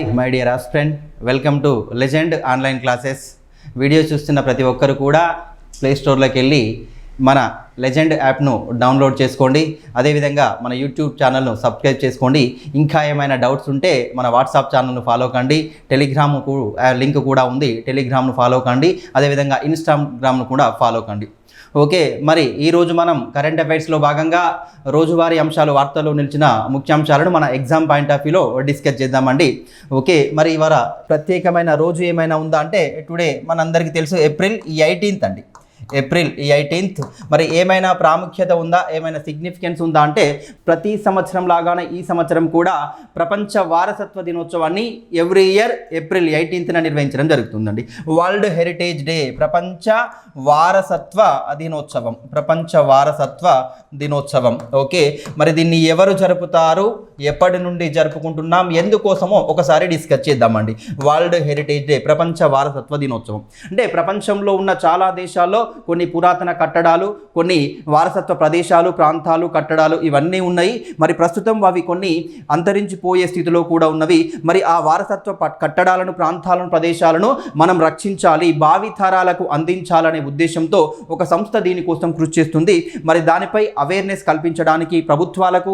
Hi my dear aspirant, welcome to legend online classes. Video చూస్తున్న ప్రతి ఒక్కరు కూడా ప్లేస్టోర్లోకి వెళ్ళి మన లెజెండ్ యాప్ను డౌన్లోడ్ చేసుకోండి. అదేవిధంగా మన యూట్యూబ్ ఛానల్ను సబ్స్క్రైబ్ చేసుకోండి. ఇంకా ఏమైనా డౌట్స్ ఉంటే మన వాట్సాప్ ఛానల్ను ఫాలో కండి. టెలిగ్రామ్కు లింక్ కూడా ఉంది, టెలిగ్రామ్ను ఫాలో కండి. అదేవిధంగా ఇన్స్టాగ్రామ్ను కూడా ఫాలో కండి. ఓకే, మరి ఈరోజు మనం కరెంట్ అఫైర్స్లో భాగంగా రోజువారీ అంశాలు, వార్తల్లో నిలిచిన ముఖ్యాంశాలను మన ఎగ్జామ్ పాయింట్ ఆఫ్ వ్యూలో డిస్కస్ చేద్దామండి. ఓకే, మరి ఇవాళ ప్రత్యేకమైన రోజు ఏమైనా ఉందా అంటే టుడే మనందరికీ తెలుసు ఏప్రిల్ 18 అండి. ఏప్రిల్ 18 మరి ఏమైనా ప్రాముఖ్యత ఉందా, ఏమైనా సిగ్నిఫికెన్స్ ఉందా అంటే ప్రతి సంవత్సరం లాగానే ఈ సంవత్సరం కూడా ప్రపంచ వారసత్వ దినోత్సవాన్ని ఎవ్రీ ఇయర్ ఏప్రిల్ 18న నిర్వహించడం జరుగుతుందండి. వరల్డ్ హెరిటేజ్ డే, ప్రపంచ వారసత్వ దినోత్సవం, ప్రపంచ వారసత్వ దినోత్సవం. ఓకే, మరి దీన్ని ఎవరు జరుపుతారు, ఎప్పటి నుండి జరుపుకుంటున్నాం, ఎందుకోసమో ఒకసారి డిస్కస్ చేద్దామండి. వరల్డ్ హెరిటేజ్ డే, ప్రపంచ వారసత్వ దినోత్సవం అంటే ప్రపంచంలో ఉన్న చాలా దేశాల్లో కొన్ని పురాతన కట్టడాలు, కొన్ని వారసత్వ ప్రదేశాలు, ప్రాంతాలు, కట్టడాలు ఇవన్నీ ఉన్నాయి. మరి ప్రస్తుతం అవి కొన్ని అంతరించిపోయే స్థితిలో కూడా ఉన్నవి. మరి ఆ వారసత్వ కట్టడాలను, ప్రాంతాలను, ప్రదేశాలను మనం రక్షించాలి, భావితరాలకు అందించాలనే ఉద్దేశంతో ఒక సంస్థ దీనికోసం కృషి చేస్తుంది. మరి దానిపై అవేర్నెస్ కల్పించడానికి, ప్రభుత్వాలకు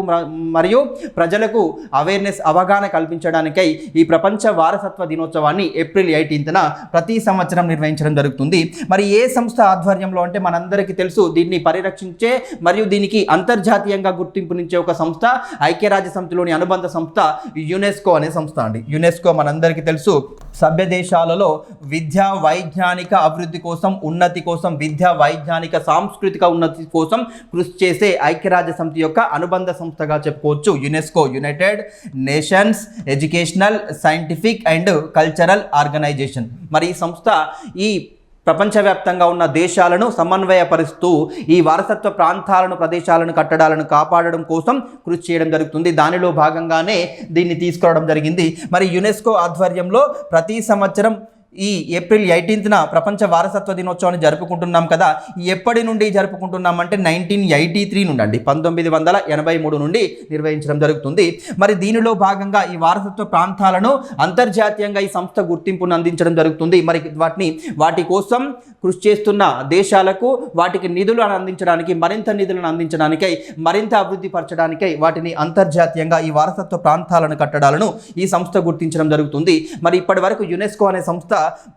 మరియు ప్రజలకు అవేర్నెస్, అవగాహన కల్పించడానికై ఈ ప్రపంచ వారసత్వ దినోత్సవాన్ని ఏప్రిల్ 18న ప్రతి సంవత్సరం నిర్వహించడం జరుగుతుంది. మరి ఏ సంస్థ ఆధ్వర్యంలో అంటే మనందరికీ తెలుసు, దీన్ని పరిరక్షించే మరియు దీనికి అంతర్జాతీయంగా గుర్తింపునిచ్చే ఒక సంస్థ ఐక్యరాజ్య సమితిలోని అనుబంధ సంస్థ యునెస్కో అనే సంస్థ అండి. యునెస్కో మనందరికీ తెలుసు, సభ్య దేశాలలో విద్యా వైజ్ఞానిక అభివృద్ధి కోసం, ఉన్నతి కోసం, విద్యా వైజ్ఞానిక సాంస్కృతిక ఉన్నతి కోసం కృషి చేసే ఐక్యరాజ్య సమితి యొక్క అనుబంధ సంస్థగా చెప్పుకోవచ్చు UNESCO, united nations educational, scientific and cultural organisation. మరి ఈ సంస్థ ఈ ప్రపంచవ్యాప్తంగా ఉన్న దేశాలను సమన్వయపరుస్తూ ఈ వారసత్వ ప్రాంతాలను, ప్రదేశాలను, కట్టడాలను కాపాడడం కోసం కృషి చేయడం జరుగుతుంది. దానిలో భాగంగానే దీన్ని తీసుకురావడం జరిగింది. మరి యునెస్కో ఆధ్వర్యంలో ప్రతి సంవత్సరం ఈ ఏప్రిల్ 18న ప్రపంచ వారసత్వ దినోత్సవాన్ని జరుపుకుంటున్నాం కదా. ఎప్పటి నుండి జరుపుకుంటున్నామంటే 1983 నుండి అండి, 1983 నుండి నిర్వహించడం జరుగుతుంది. మరి దీనిలో భాగంగా ఈ వారసత్వ ప్రాంతాలను అంతర్జాతీయంగా ఈ సంస్థ గుర్తింపును అందించడం జరుగుతుంది. మరి వాటి కోసం కృషి చేస్తున్న దేశాలకు వాటికి నిధులను అందించడానికి, మరింత నిధులను అందించడానికై, మరింత అభివృద్ధి పరచడానికై వాటిని అంతర్జాతీయంగా ఈ వారసత్వ ప్రాంతాలను, కట్టడాలను ఈ సంస్థ గుర్తించడం జరుగుతుంది. మరి ఇప్పటి వరకు యునెస్కో అనే సంస్థ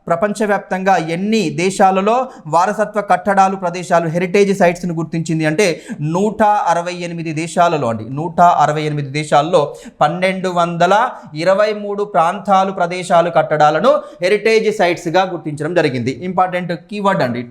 ప్రపంచవ్యాప్తంగా ఎన్ని దేశాలలో వారసత్వ కట్టడాలు, ప్రదేశాలు, హెరిటేజ్ సైట్స్ను గుర్తించింది అంటే 168 దేశాలలో అండి. 168 దేశాల్లో 1223 ప్రాంతాలు, ప్రదేశాలు, కట్టడాలను హెరిటేజ్ సైట్స్గా గుర్తించడం జరిగింది. ఇంపార్టెంట్ కీవర్డ్ అండి,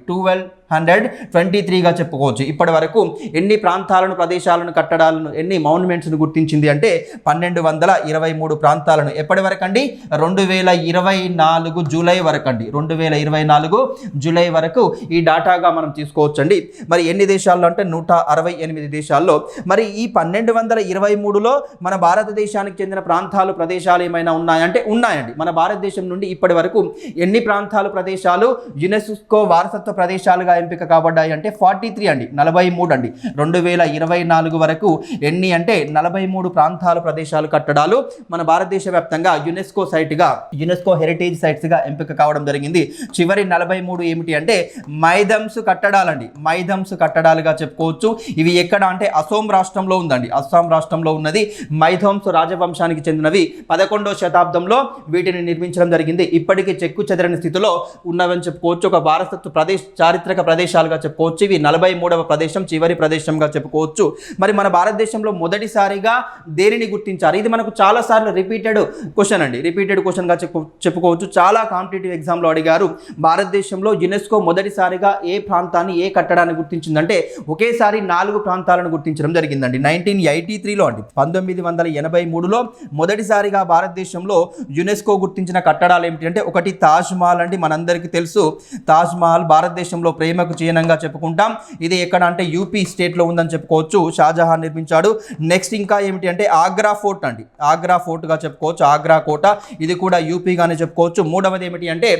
1223గా చెప్పుకోవచ్చు. ఇప్పటి వరకు ఎన్ని ప్రాంతాలను, ప్రదేశాలను, కట్టడాలను, ఎన్ని మాన్యుమెంట్స్ను గుర్తించింది అంటే 1223 ప్రాంతాలను. ఎప్పటి వరకు అండి? 2024 జూలై వరకు అండి. 2024 జూలై వరకు ఈ డాటాగా మనం తీసుకోవచ్చండి. మరి ఎన్ని దేశాల్లో అంటే 168 దేశాల్లో. మరి ఈ 1223లో మన భారతదేశానికి చెందిన ప్రాంతాలు, ప్రదేశాలు ఏమైనా ఉన్నాయంటే ఉన్నాయండి. మన భారతదేశం నుండి ఇప్పటి వరకు ఎన్ని ప్రాంతాలు, ప్రదేశాలు యునెస్కో వారసత్వ ప్రదేశాలుగా ఎంపిక కాబడ్డాయి అంటే 43 అండి, 43 అండి. 2024 వరకు ఎన్ని అంటే 43 ప్రాంతాలు, ప్రదేశాలు, కట్టడాలు మన భారతదేశ వ్యాప్తంగా యునెస్కో సైట్గా, యునెస్కో హెరిటేజ్ సైట్స్గా ఎంపిక కావడం జరిగింది. చివరి 43 ఏమిటి అంటే మైథమ్స్ కట్టడాలండి, మైథమ్స్ కట్టడాలుగా చెప్పుకోవచ్చు. ఇవి ఎక్కడ అంటే అసోం రాష్ట్రంలో ఉందండి, అస్సాం రాష్ట్రంలో ఉన్నది. మైథమ్స్ రాజవంశానికి చెందినవి. 11వ శతాబ్దంలో వీటిని నిర్మించడం జరిగింది. ఇప్పటికీ చెక్కు చెదరని స్థితిలో ఉన్నవని చెప్పుకోవచ్చు. ఒక వారసత్వ చారిత్రక ప్రదేశాలుగా చెప్పుకోవచ్చు. ఇవి 43వ ప్రదేశం, చివరి ప్రదేశంగా చెప్పుకోవచ్చు. మరి మన భారతదేశంలో మొదటిసారిగా దేనిని గుర్తించారు? ఇది మనకు చాలాసార్లు రిపీటెడ్ క్వశ్చన్ అండి, రిపీటెడ్ క్వశ్చన్గా చెప్పుకోవచ్చు. చాలా కాంపిటేటివ్ ఎగ్జామ్లో అడిగారు. భారతదేశంలో యునెస్కో మొదటిసారిగా ఏ ప్రాంతాన్ని, ఏ కట్టడాన్ని గుర్తించిందంటే ఒకేసారి 4 ప్రాంతాలను గుర్తించడం జరిగిందండి. 1983లో అండి, 1983లో మొదటిసారిగా భారతదేశంలో యునెస్కో గుర్తించిన కట్టడాలు ఏమిటి అంటే ఒకటి తాజ్ మహల్ అండి. మనందరికీ తెలుసు తాజ్ మహల్ భారతదేశంలో ప్రేమ ప్రేమకు చిహ్నంగా చెప్పుకుంటాం. ఇది ఎక్కడ అంటే యూపీ స్టేట్లో ఉందని చెప్పుకోవచ్చు. షాజహాన్ నిర్మించాడు. నెక్స్ట్ ఇంకా ఏమిటి అంటే ఆగ్రా ఫోర్ట్ అండి, ఆగ్రా ఫోర్ట్గా చెప్పుకోవచ్చు, ఆగ్రా కోట, ఇది కూడా యూపీగానే చెప్పుకోవచ్చు. మూడవది ఏమిటి అంటే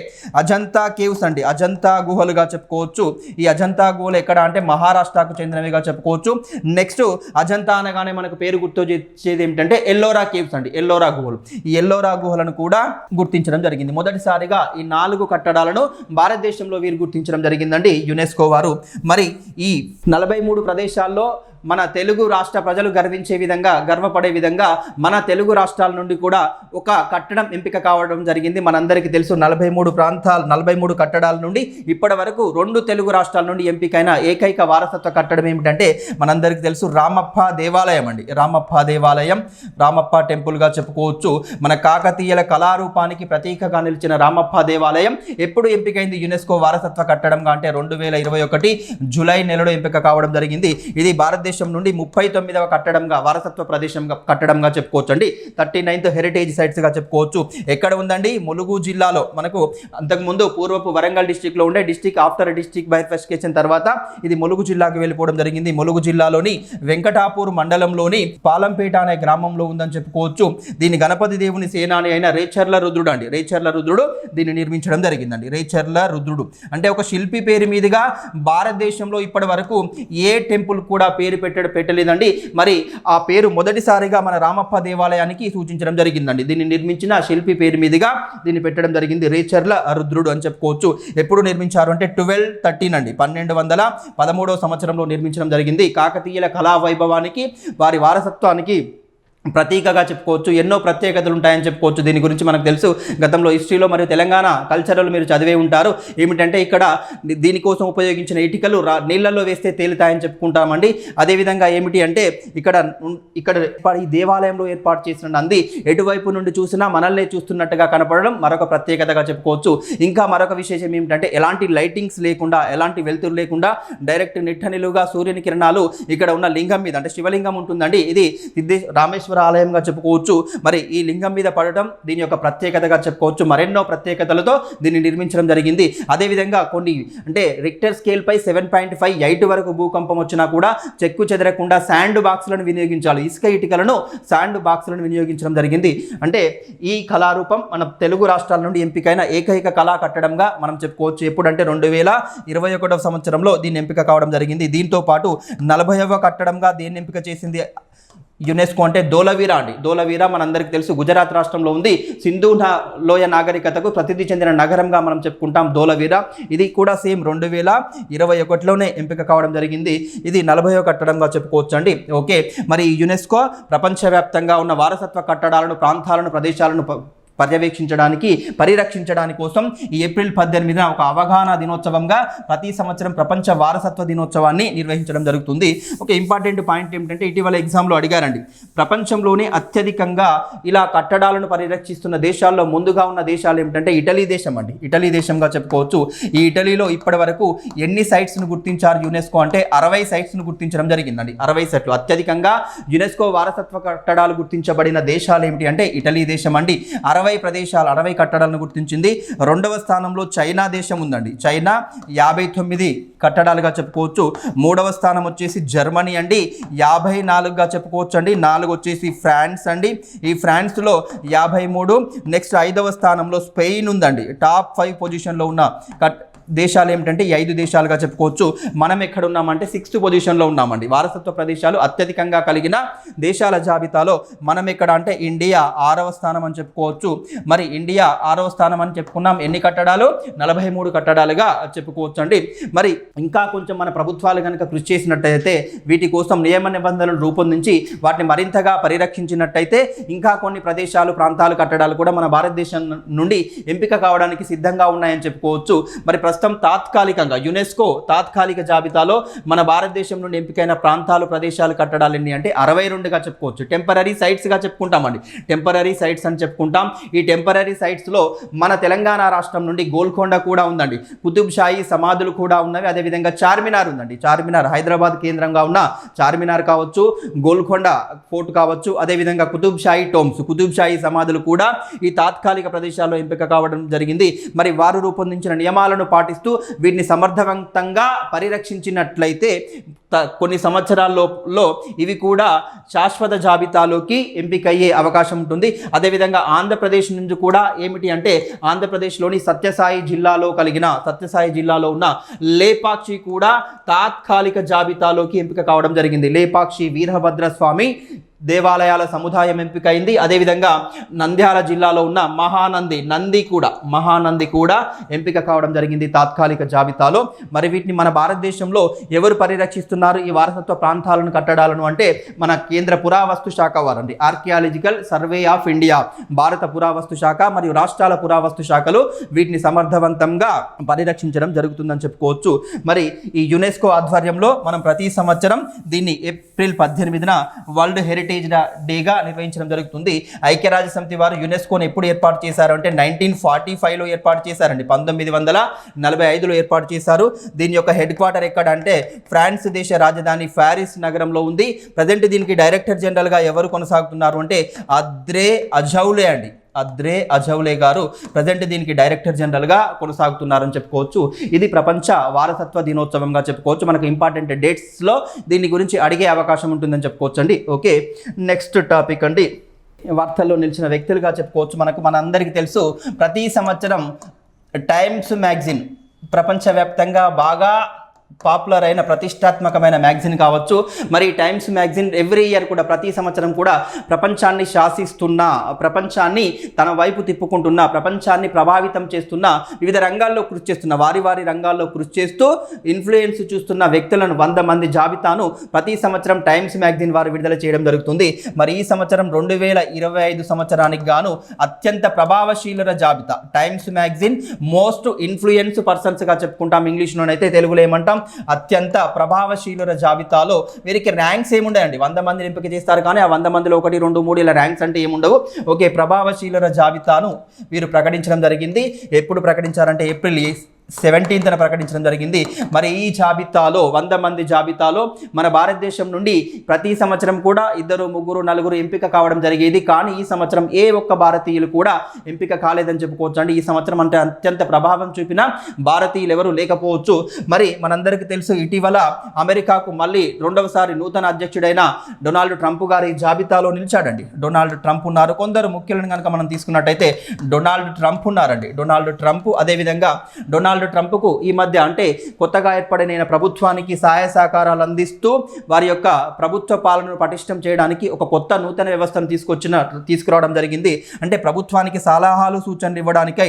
అజంతా కేవ్స్ అండి, అజంతా గుహలుగా చెప్పుకోవచ్చు. ఈ అజంతా గుహలు ఎక్కడ అంటే మహారాష్ట్రకు చెందినవిగా చెప్పుకోవచ్చు. నెక్స్ట్ అజంతా అనగానే మనకు పేరు గుర్తొచ్చేది ఏమిటంటే ఎల్లోరా కేవ్స్ అండి, ఎల్లోరా గుహలు. ఈ ఎల్లోరా గుహలను కూడా గుర్తించడం జరిగింది. మొదటిసారిగా ఈ 4 కట్టడాలను భారతదేశంలో వీరు గుర్తించడం జరిగిందండి యునెస్కో వారు. మరి ఈ 43 ప్రదేశాల్లో మన తెలుగు రాష్ట్ర ప్రజలు గర్వించే విధంగా, గర్వపడే విధంగా మన తెలుగు రాష్ట్రాల నుండి కూడా ఒక కట్టడం ఎంపిక కావడం జరిగింది. మనందరికీ తెలుసు 43 కట్టడాల నుండి ఇప్పటి వరకు 2 తెలుగు రాష్ట్రాల నుండి ఎంపికైన ఏకైక వారసత్వ కట్టడం ఏమిటంటే మనందరికీ తెలుసు రామప్ప దేవాలయం అండి, రామప్ప దేవాలయం, రామప్ప టెంపుల్గా చెప్పుకోవచ్చు. మన కాకతీయుల కళారూపానికి ప్రతీకగా నిలిచిన రామప్ప దేవాలయం ఎప్పుడు ఎంపికైంది యునెస్కో వారసత్వ కట్టడంగా అంటే 2021 జూలై నెలలో ఎంపిక కావడం జరిగింది. ఇది భారతదేశం నుండి 39వ కట్టడంగా, వారసత్వ ప్రదేశంగా కట్టడంగా చెప్పుకోవచ్చు అండి. 39th హెరిటేజ్ సైట్స్గా చెప్పుకోవచ్చు. ఎక్కడ ఉందండి? ములుగు జిల్లాలో. మనకు అంతకుముందు పూర్వపు వరంగల్ డిస్టిక్లో ఉండే డిస్టిక్, ఆఫ్టర్ డిస్టిక్ బైఫర్కేషన్ తర్వాత ఇది ములుగు జిల్లాకి వెళ్ళిపోవడం జరిగింది. ములుగు జిల్లాలోని వెంకటాపూర్ మండలంలోని పాలంపేట అనే గ్రామంలో ఉందని చెప్పుకోవచ్చు. దీని గణపతి దేవుని సేనాని అయిన రేచర్ల రుద్రుడు అండి, రేచర్ల రుద్రుడు దీన్ని నిర్మించడం జరిగిందండి. రేచర్ల రుద్రుడు అంటే ఒక శిల్పి పేరు మీదుగా భారతదేశంలో ఇప్పటి వరకు ఏ టెంపుల్ కూడా పేరు పెట్టలేదండి. మరి ఆ పేరు మొదటిసారిగా మన రామప్ప దేవాలయానికి సూచించడం జరిగిందండి. దీన్ని నిర్మించిన శిల్పి పేరు మీదుగా దీన్ని పెట్టడం జరిగింది, రేచర్ల రుద్రుడు అని చెప్పుకోవచ్చు. ఎప్పుడు నిర్మించారు అంటే 1213 అండి, 1213వ సంవత్సరంలో నిర్మించడం జరిగింది. కాకతీయుల కళా వైభవానికి, వారి వారసత్వానికి ప్రతీకగా చెప్పుకోవచ్చు. ఎన్నో ప్రత్యేకతలు ఉంటాయని చెప్పుకోవచ్చు. దీని గురించి మనకు తెలుసు, గతంలో హిస్టరీలో మరియు తెలంగాణ కల్చరల్ మీరు చదివే ఉంటారు. ఏమిటంటే ఇక్కడ దీనికోసం ఉపయోగించిన ఇటుకలు నీళ్ళల్లో వేస్తే తేలుతాయని చెప్పుకుంటామండి. అదేవిధంగా ఏమిటి అంటే ఇక్కడ ఈ దేవాలయంలో ఏర్పాటు చేసిన నంది ఎటువైపు నుండి చూసినా మనల్ని చూస్తున్నట్టుగా కనపడడం మరొక ప్రత్యేకతగా చెప్పుకోవచ్చు. ఇంకా మరొక విశేషం ఏమిటంటే ఎలాంటి లైటింగ్స్ లేకుండా, ఎలాంటి వెలుతురు లేకుండా డైరెక్ట్ నిట్టనిలుగా సూర్యుని కిరణాలు ఇక్కడ ఉన్న లింగం మీద, అంటే శివలింగం ఉంటుందండి, ఇది రామేశ్వర ఆలయంగా చెప్పుకోవచ్చు. మరి ఈ లింగం మీద పడటం దీని యొక్క ప్రత్యేకతగా చెప్పుకోవచ్చు. మరెన్నో ప్రత్యేకతలతో దీన్ని నిర్మించడం జరిగింది. అదేవిధంగా కొన్ని అంటే రిక్టర్ స్కేల్ పై 7.58 వరకు భూకంపం వచ్చినా కూడా చెక్కు చెదరకుండా శాండ్ బాక్స్లను వినియోగించాలి, ఇసుక ఇటుకలను శాండ్ బాక్స్లను వినియోగించడం జరిగింది. అంటే ఈ కళారూపం మన తెలుగు రాష్ట్రాల నుండి ఎంపికైన ఏకైక కళా కట్టడంగా మనం చెప్పుకోవచ్చు. ఎప్పుడంటే 2021వ సంవత్సరంలో దీన్ని ఎంపిక కావడం జరిగింది. దీంతో పాటు 40వ కట్టడంగా దీన్ని ఎంపిక చేసింది యునెస్కో అంటే ధోలవీరా అండి. ధోలవీరా మనందరికీ తెలుసు గుజరాత్ రాష్ట్రంలో ఉంది. సింధు లోయ నాగరికతకు ప్రసిద్ధి చెందిన నగరంగా మనం చెప్పుకుంటాం ధోలవీరా. ఇది కూడా సేమ్ 2021లోనే ఎంపిక కావడం జరిగింది. ఇది 40వ కట్టడంగా చెప్పుకోవచ్చు అండి. ఓకే, మరి యునెస్కో ప్రపంచవ్యాప్తంగా ఉన్న వారసత్వ కట్టడాలను, ప్రాంతాలను, ప్రదేశాలను పర్యవేక్షించడానికి, పరిరక్షించడానికి కోసం ఈ ఏప్రిల్ 18న ఒక అవగాహన దినోత్సవంగా ప్రతి సంవత్సరం ప్రపంచ వారసత్వ దినోత్సవాన్ని నిర్వహించడం జరుగుతుంది. ఒక ఇంపార్టెంట్ పాయింట్ ఏమిటంటే ఇటీవల ఎగ్జామ్లో అడిగారండి, ప్రపంచంలోనే అత్యధికంగా ఇలా కట్టడాలను పరిరక్షిస్తున్న దేశాల్లో ముందుగా ఉన్న దేశాలు ఏమిటంటే ఇటలీ దేశం అండి, ఇటలీ దేశంగా చెప్పుకోవచ్చు. ఈ ఇటలీలో ఇప్పటి వరకు ఎన్ని సైట్స్ను గుర్తించారు యునెస్కో అంటే 60 సైట్స్ను గుర్తించడం జరిగిందండి. 60 సైట్లు. అత్యధికంగా యునెస్కో వారసత్వ కట్టడాలు గుర్తించబడిన దేశాలు ఏమిటి అంటే ఇటలీ దేశం అండి. 60 ప్రదేశాలు, 60 కట్టడాలను గుర్తించింది. 2వ స్థానంలో చైనా దేశం ఉందండి. చైనా 59 కట్టడాలుగా చెప్పుకోవచ్చు. 3వ స్థానం వచ్చేసి జర్మనీ అండి, 54గా చెప్పుకోవచ్చు అండి. 4 వచ్చేసి ఫ్రాన్స్ అండి, ఈ ఫ్రాన్స్లో 53. నెక్స్ట్ 5వ స్థానంలో స్పెయిన్ ఉందండి. టాప్ 5 పొజిషన్లో ఉన్న దేశాలు ఏమిటంటే 5 దేశాలుగా చెప్పుకోవచ్చు. మనం ఎక్కడ ఉన్నామంటే 6th పొజిషన్లో ఉన్నామండి. వారసత్వ ప్రదేశాలు అత్యధికంగా కలిగిన దేశాల జాబితాలో మనం ఎక్కడ అంటే ఇండియా 6వ స్థానం అని చెప్పుకోవచ్చు. మరి ఇండియా 6వ స్థానం అని చెప్పుకున్నాం. ఎన్ని కట్టడాలు? 43 కట్టడాలుగా చెప్పుకోవచ్చు అండి. మరి ఇంకా కొంచెం మన ప్రభుత్వాలు కనుక కృషి చేసినట్టయితే, వీటి కోసం నియమ నిబంధనలు రూపొందించి వాటిని మరింతగా పరిరక్షించినట్టయితే ఇంకా కొన్ని ప్రదేశాలు, ప్రాంతాలు, కట్టడాలు కూడా మన భారతదేశం నుండి ఎంపిక కావడానికి సిద్ధంగా ఉన్నాయని చెప్పుకోవచ్చు. మరి తాత్కాలికంగా యునెస్కో తాత్కాలిక జాబితాలో మన భారతదేశం నుండి ఎంపికైన ప్రాంతాలు, ప్రదేశాలు, కట్టడాలు ఎన్ని అంటే 62గా చెప్పుకోవచ్చు. టెంపరరీ సైట్స్గా చెప్పుకుంటామండి. టెంపరరీ సైట్స్ అని చెప్పుకుంటాం. ఈ టెంపరరీ సైట్స్లో మన తెలంగాణ రాష్ట్రం నుండి గోల్కొండ కూడా ఉందండి. కుతుబ్ షాహీ సమాధులు కూడా ఉన్నవి. అదేవిధంగా చార్మినార్ ఉందండి. చార్మినార్ హైదరాబాద్ కేంద్రంగా ఉన్న చార్మినార్ కావచ్చు, గోల్కొండ ఫోర్ట్ కావచ్చు, అదేవిధంగా కుతుబ్ షాహీ టోమ్స్, కుతుబ్ షాహీ సమాధులు కూడా ఈ తాత్కాలిక ప్రదేశాల్లో ఎంపిక కావడం జరిగింది. మరి వారు రూపొందించిన నియమాలను పాటిస్తూ వీటిని సమర్థవంతంగా పరిరక్షించినట్లయితే కొన్ని సంవత్సరాల్లో ఇవి కూడా శాశ్వత జాబితాలోకి ఎంపికయ్యే అవకాశం ఉంటుంది. అదేవిధంగా ఆంధ్రప్రదేశ్ నుంచి కూడా ఏమిటి అంటే ఆంధ్రప్రదేశ్లోని సత్యసాయి జిల్లాలో ఉన్న లేపాక్షి కూడా తాత్కాలిక జాబితాలోకి ఎంపిక కావడం జరిగింది. లేపాక్షి వీరభద్ర స్వామి దేవాలయాల సముదాయం ఎంపికైంది. అదేవిధంగా నంద్యాల జిల్లాలో ఉన్న మహానంది కూడా ఎంపిక కావడం జరిగింది తాత్కాలిక జాబితాలో. మరి వీటిని మన భారతదేశంలో ఎవరు పరిరక్షిస్తున్నారు ఈ వారసత్వ ప్రాంతాలను కట్టడాలను అంటే మన కేంద్ర పురావస్తు శాఖ వారండి. ఆర్కియాలజికల్ సర్వే ఆఫ్ ఇండియా, భారత పురావస్తు శాఖ మరియు రాష్ట్రాల పురావస్తు శాఖలు వీటిని సమర్థవంతంగా పరిరక్షించడం జరుగుతుందని చెప్పుకోవచ్చు. మరి ఈ యునెస్కో ఆధ్వర్యంలో మనం ప్రతి సంవత్సరం దీన్ని ఏప్రిల్ 18న వరల్డ్ హెరిటేజ్ డేగా నిర్వహించడం జరుగుతుంది. ఐక్యరాజ్య సమితి వారు యునెస్కోను ఎప్పుడు ఏర్పాటు చేశారు అంటే 1945లో ఏర్పాటు చేశారండి. 1945లో ఏర్పాటు చేశారు. దీని యొక్క హెడ్ క్వార్టర్ ఎక్కడ అంటే ఫ్రాన్స్ దేశ రాజధాని ప్యారిస్ నగరంలో ఉంది. ప్రజెంట్ దీనికి డైరెక్టర్ జనరల్గా ఎవరు కొనసాగుతున్నారు అంటే అద్రే అజౌలే గారు ప్రజెంట్ దీనికి డైరెక్టర్ జనరల్గా కొనసాగుతున్నారని చెప్పుకోవచ్చు. ఇది ప్రపంచ వారసత్వ దినోత్సవంగా చెప్పుకోవచ్చు. మనకు ఇంపార్టెంట్ డేట్స్లో దీని గురించి అడిగే అవకాశం ఉంటుందని చెప్పుకోవచ్చు అండి. ఓకే, నెక్స్ట్ టాపిక్ అండి, వార్తల్లో నిలిచిన వ్యక్తులుగా చెప్పుకోవచ్చు. మనందరికీ తెలుసు, ప్రతి సంవత్సరం టైమ్స్ మ్యాగజైన్ ప్రపంచవ్యాప్తంగా బాగా పాపులర్ అయిన ప్రతిష్టాత్మకమైన మ్యాగజైన్ కావచ్చు. మరి టైమ్స్ మ్యాగజైన్ ఎవ్రీ ఇయర్ కూడా ప్రతి సంవత్సరం కూడా ప్రపంచాన్ని శాసిస్తున్న, ప్రపంచాన్ని తన వైపు తిప్పుకుంటున్న, ప్రపంచాన్ని ప్రభావితం చేస్తున్న, వివిధ రంగాల్లో కృషి చేస్తున్న, వారి రంగాల్లో కృషి చేస్తూ ఇన్ఫ్లుయెన్స్ చూస్తున్న వ్యక్తులను 100 మంది జాబితాను ప్రతి సంవత్సరం టైమ్స్ మ్యాగజైన్ వారు విడుదల చేయడం జరుగుతుంది. మరి ఈ సంవత్సరం 2025 సంవత్సరానికి గాను అత్యంత ప్రభావశీలుల జాబితా టైమ్స్ మ్యాగజైన్ మోస్ట్ ఇన్ఫ్లుయెన్స్ పర్సన్స్గా చెప్పుకుంటాం ఇంగ్లీష్లోనైతే, తెలుగులో ఏమంటాం అత్యంత ప్రభావశీలుల జాబితాలో వీరికి ర్యాంక్స్ ఏముండయండి. 100 మందిని ఎంపిక చేస్తారు కానీ ఆ 100 మందిలో 1, 2, 3 ఇలా ర్యాంక్స్ అంటే ఏముండవు. ఓకే, ప్రభావశీలుల జాబితాను వీరు ప్రకటించడం జరిగింది. ఎప్పుడు ప్రకటించారంటే ఏప్రిల్ 17న ప్రకటించడం జరిగింది. మరి ఈ జాబితాలో 100 మంది జాబితాలో మన భారతదేశం నుండి ప్రతి సంవత్సరం కూడా 2, 3, 4 ఎంపిక కావడం జరిగేది. కానీ ఈ సంవత్సరం ఏ ఒక్క భారతీయులు కూడా ఎంపిక కాలేదని చెప్పుకోవచ్చు అండి. ఈ సంవత్సరం అంటే అత్యంత ప్రభావం చూపిన భారతీయులు ఎవరు లేకపోవచ్చు. మరి మనందరికీ తెలుసు, ఇటీవల అమెరికాకు మళ్ళీ 2వసారి నూతన అధ్యక్షుడైన డొనాల్డ్ ట్రంప్ గారు ఈ జాబితాలో నిలిచాడండి. డొనాల్డ్ ట్రంప్ ఉన్నారు. కొందరు ముఖ్యులను కనుక మనం తీసుకున్నట్టయితే డొనాల్డ్ ట్రంప్ ఉన్నారండి. డొనాల్డ్ ట్రంప్, అదేవిధంగా డొనాల్డ్ ట్రంప్కు ఈ మధ్య అంటే కొత్తగా ఏర్పడిన ప్రభుత్వానికి సహాయ సహకారాలు అందిస్తూ వారి యొక్క ప్రభుత్వ పాలనను పటిష్టం చేయడానికి ఒక కొత్త నూతన వ్యవస్థను తీసుకురావడం జరిగింది. అంటే ప్రభుత్వానికి సలహాలు సూచనలు ఇవ్వడానికై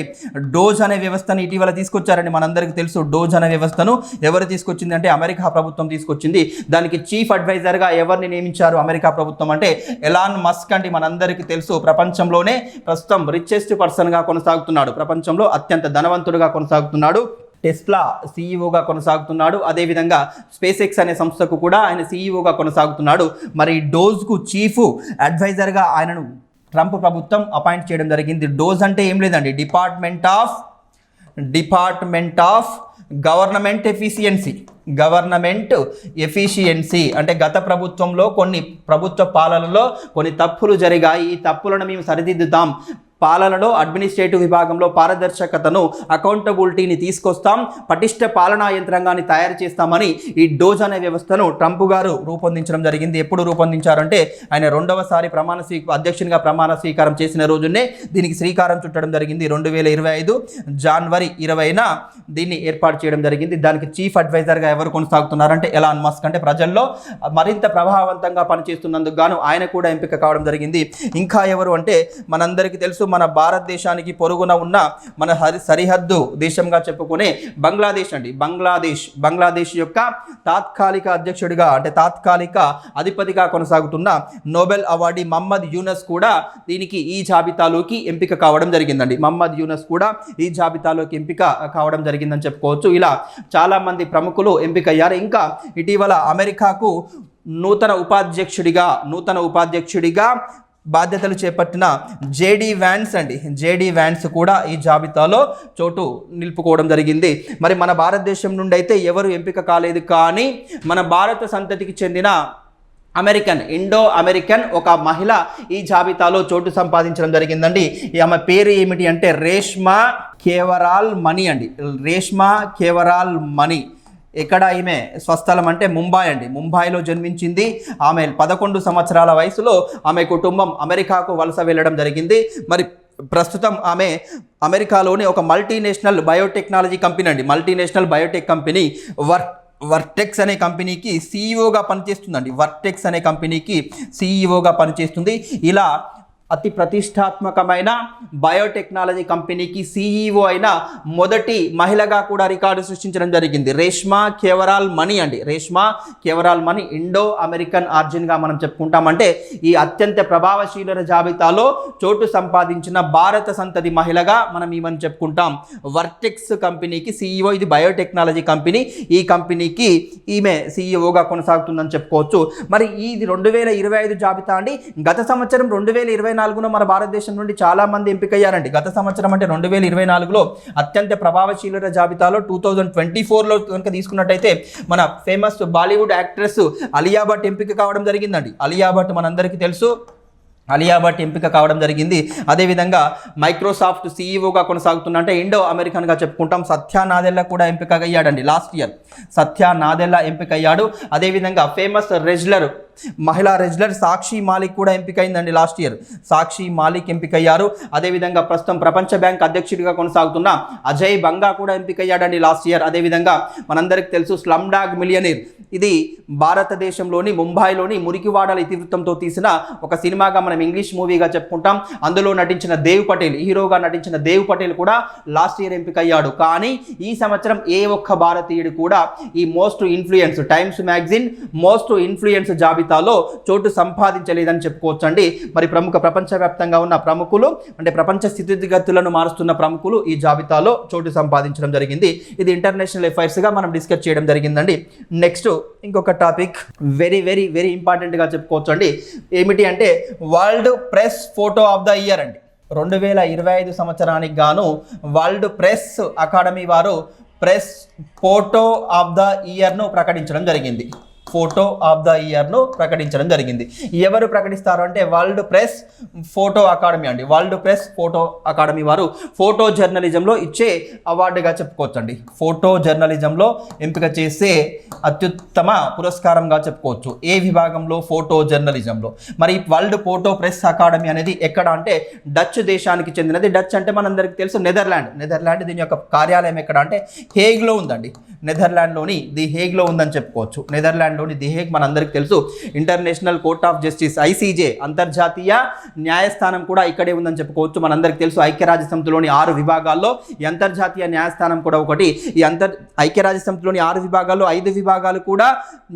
డోజ్ అనే వ్యవస్థను ఇటీవల తీసుకొచ్చారండి. మనందరికీ తెలుసు, డోజ్ అనే వ్యవస్థను ఎవరు తీసుకొచ్చింది అంటే అమెరికా ప్రభుత్వం తీసుకొచ్చింది. దానికి చీఫ్ అడ్వైజర్గా ఎవరిని నియమించారు అమెరికా ప్రభుత్వం అంటే ఎలాన్ మస్క్ అండి. మనందరికీ తెలుసు, ప్రపంచంలోనే ప్రస్తుతం రిచెస్ట్ పర్సన్గా కొనసాగుతున్నాడు, ప్రపంచంలో అత్యంత ధనవంతుడుగా కొనసాగుతున్నాడు. టెస్లా సీఈఓగా కొనసాగుతున్నాడు. అదేవిధంగా స్పేస్ ఎక్స్ అనే సంస్థకు కూడా ఆయన సీఈఓగా కొనసాగుతున్నాడు. మరి డోజ్కు చీఫ్ అడ్వైజర్గా ఆయనను ట్రంప్ ప్రభుత్వం అపాయింట్ చేయడం జరిగింది. డోజ్ అంటే ఏం లేదండి, డిపార్ట్మెంట్ ఆఫ్ గవర్నమెంట్ ఎఫిషియన్సీ అంటే గత ప్రభుత్వంలో కొన్ని ప్రభుత్వ పాలనలో కొన్ని తప్పులు జరిగాయి, ఈ తప్పులను మేము సరిదిద్దుతాం, పాలనలో అడ్మినిస్ట్రేటివ్ విభాగంలో పారదర్శకతను, అకౌంటబిలిటీని తీసుకొస్తాం, పటిష్ట పాలనా యంత్రాంగాన్ని తయారు చేస్తామని ఈ డోజ్ అనే వ్యవస్థను ట్రంప్ గారు రూపొందించడం జరిగింది. ఎప్పుడు రూపొందించారంటే ఆయన 2వసారి అధ్యక్షునిగా ప్రమాణ స్వీకారం చేసిన రోజునే దీనికి శ్రీకారం చుట్టడం జరిగింది. 2025 జనవరి 20న దీన్ని ఏర్పాటు చేయడం జరిగింది. దానికి చీఫ్ అడ్వైజర్గా ఎవరు కొనసాగుతున్నారంటే ఎలాన్ మస్క్. అంటే ప్రజల్లో మరింత ప్రభావవంతంగా పనిచేస్తున్నందుకు గాను ఆయన కూడా ఎంపిక కావడం జరిగింది. ఇంకా ఎవరు అంటే మనందరికీ తెలుసు, మన భారతదేశానికి పొరుగున ఉన్న మన సరిహద్దు దేశంగా చెప్పుకునే బంగ్లాదేశ్ అండి. బంగ్లాదేశ్ యొక్క తాత్కాలిక అధ్యక్షుడిగా అంటే తాత్కాలిక అధిపతిగా కొనసాగుతున్న నోబెల్ అవార్డీ మహమ్మద్ యూనస్ కూడా దీనికి ఈ జాబితాలోకి ఎంపిక కావడం జరిగిందండి. మహమ్మద్ యూనస్ కూడా ఈ జాబితాలోకి ఎంపిక కావడం జరిగిందని చెప్పుకోవచ్చు. ఇలా చాలా మంది ప్రముఖులు ఎంపికయ్యారు. ఇంకా ఇటీవల అమెరికాకు నూతన ఉపాధ్యక్షుడిగా బాధ్యతలు చేపట్టిన జేడీ వ్యాన్స్ కూడా ఈ జాబితాలో చోటు నిలుపుకోవడం జరిగింది. మరి మన భారతదేశం నుండి అయితే ఎవరు ఎంపిక కాలేదు, కానీ మన భారత సంతతికి చెందిన ఇండో అమెరికన్ ఒక మహిళ ఈ జాబితాలో చోటు సంపాదించడం జరిగిందండి. ఆమె పేరు ఏమిటి అంటే రేష్మా కేవరాల్ మణి అండి. రేష్మా కేవరాల్ మణి. ఎక్కడ ఈమె స్వస్థలం అంటే ముంబై అండి. ముంబైలో జన్మించింది. ఆమె 11 సంవత్సరాల వయసులో ఆమె కుటుంబం అమెరికాకు వలస వెళ్ళడం జరిగింది. మరి ప్రస్తుతం ఆమె అమెరికాలోని ఒక మల్టీనేషనల్ బయోటెక్నాలజీ కంపెనీ అండి, మల్టీనేషనల్ బయోటెక్ కంపెనీ వర్టెక్స్ అనే కంపెనీకి సీఈఓగా పనిచేస్తుందండి. వర్టెక్స్ అనే కంపెనీకి సీఈఓగా పనిచేస్తుంది. ఇలా అతి ప్రతిష్టాత్మకమైన బయోటెక్నాలజీ కంపెనీకి సీఈఓ అయిన మొదటి మహిళగా కూడా రికార్డు సృష్టించడం జరిగింది. రేష్మా కేవరాల్ మణి అండి. రేష్మా కేవరాల్ మణి ఇండో అమెరికన్ ఆర్జిన్గా మనం చెప్పుకుంటామంటే ఈ అత్యంత ప్రభావశీల జాబితాలో చోటు సంపాదించిన భారత సంతతి మహిళగా మనం ఈమెను చెప్పుకుంటాం. వర్టెక్స్ కంపెనీకి సీఈఓ. ఇది బయోటెక్నాలజీ కంపెనీ. ఈ కంపెనీకి ఈమె సీఈఓగా కొనసాగుతుందని చెప్పుకోవచ్చు. మరి ఇది 2025 జాబితా అండి. గత సంవత్సరం 2024 మన భారతదేశం నుండి చాలా మంది ఎంపికయ్యారండి. గత సంవత్సరం అంటే 2024లో అత్యంత ప్రభావశీల జాబితాలో 2024లో కనుక తీసుకున్నట్టయితే మన ఫేమస్ బాలీవుడ్ యాక్ట్రెస్ అలియా భట్ ఎంపిక కావడం జరిగిందండి. అలియా భట్ మనందరికీ తెలుసు. అలియా భట్ ఎంపిక కావడం జరిగింది. అదేవిధంగా మైక్రోసాఫ్ట్ సీఈఓగా కొనసాగుతున్న అంటే ఇండో అమెరికన్గా చెప్పుకుంటాం. సత్యా నాదెల్లా కూడా ఎంపిక అయ్యాడండి. లాస్ట్ ఇయర్ సత్యా నాదెల్లా ఎంపిక అయ్యాడు. అదేవిధంగా ఫేమస్ రెజ్లర్, మహిళా రెజ్లర్ సాక్షి మాలిక్ కూడా ఎంపికైందండి. లాస్ట్ ఇయర్ సాక్షి మాలిక్ ఎంపికయ్యారు. అదేవిధంగా ప్రస్తుతం ప్రపంచ బ్యాంక్ అధ్యక్షుడిగా కొనసాగుతున్న అజయ్ బంగా కూడా ఎంపికయ్యాడండి లాస్ట్ ఇయర్. అదేవిధంగా మనందరికీ తెలుసు స్లమ్ డాగ్ మిలియనీర్. ఇది భారతదేశంలోని ముంబైలోని మురికివాడల ఇతివృత్తంతో తీసిన ఒక సినిమాగా మనం ఇంగ్లీష్ మూవీగా చెప్పుకుంటాం. అందులో నటించిన దేవ్ పటేల్, హీరోగా నటించిన దేవ్ పటేల్ కూడా లాస్ట్ ఇయర్ ఎంపికయ్యాడు. కానీ ఈ సంవత్సరం ఏ ఒక్క భారతీయుడు కూడా ఈ most influence times magazine most influence జాబితాలో చోటు సంపాదించలేదని చెప్పుకోవచ్చు అండి. మరి ప్రపంచవ్యాప్తంగా ఉన్న ప్రముఖులు అంటే ప్రపంచ స్థితిగతులను మారుస్తున్న ప్రముఖులు ఈ జాబితాలో చోటు సంపాదించడం జరిగింది. ఇది ఇంటర్నేషనల్ అఫైర్స్గా మనం డిస్కస్ చేయడం జరిగిందండి. నెక్స్ట్ ఇంకొక టాపిక్ వెరీ వెరీ వెరీ ఇంపార్టెంట్గా చెప్పుకోవచ్చు అండి. ఏమిటి అంటే world press photo of the year అండి. 2025 సంవత్సరానికి గాను వరల్డ్ ప్రెస్ అకాడమీ వారు ప్రెస్ ఫోటో ఆఫ్ ద ఇయర్ను ప్రకటించడం జరిగింది. ఫోటో ఆఫ్ ద ఇయర్ను ప్రకటించడం జరిగింది. ఎవరు ప్రకటిస్తారు అంటే వరల్డ్ ప్రెస్ ఫోటో అకాడమీ అండి. వరల్డ్ ప్రెస్ ఫోటో అకాడమీ వారు ఫోటో జర్నలిజంలో ఇచ్చే అవార్డుగా చెప్పుకోవచ్చు అండి. ఫోటో జర్నలిజంలో ఎంపిక చేసే అత్యుత్తమ పురస్కారంగా చెప్పుకోవచ్చు. ఏ విభాగంలో? ఫోటో జర్నలిజంలో. మరి వరల్డ్ ఫోటో ప్రెస్ అకాడమీ అనేది ఎక్కడ అంటే డచ్ దేశానికి చెందినది. డచ్ అంటే మనందరికీ తెలుసు నెదర్లాండ్. దీని యొక్క కార్యాలయం ఎక్కడ అంటే హేగ్లో ఉందండి. నెదర్లాండ్లోని ది హేగ్లో ఉందని చెప్పుకోవచ్చు. నెదర్లాండ్లోని ది హేగ్ మనందరికీ తెలుసు. International court of justice ICJ అంతర్జాతీయ న్యాయస్థానం కూడా ఇక్కడే ఉందని చెప్పుకోవచ్చు. మనందరికీ తెలుసు ఐక్యరాజ్య సమితిలోని 6 విభాగాల్లో ఈ అంతర్జాతీయ న్యాయస్థానం కూడా ఒకటి. ఈ ఐక్యరాజ్య సమితిలోని 6 విభాగాల్లో 5 విభాగాలు కూడా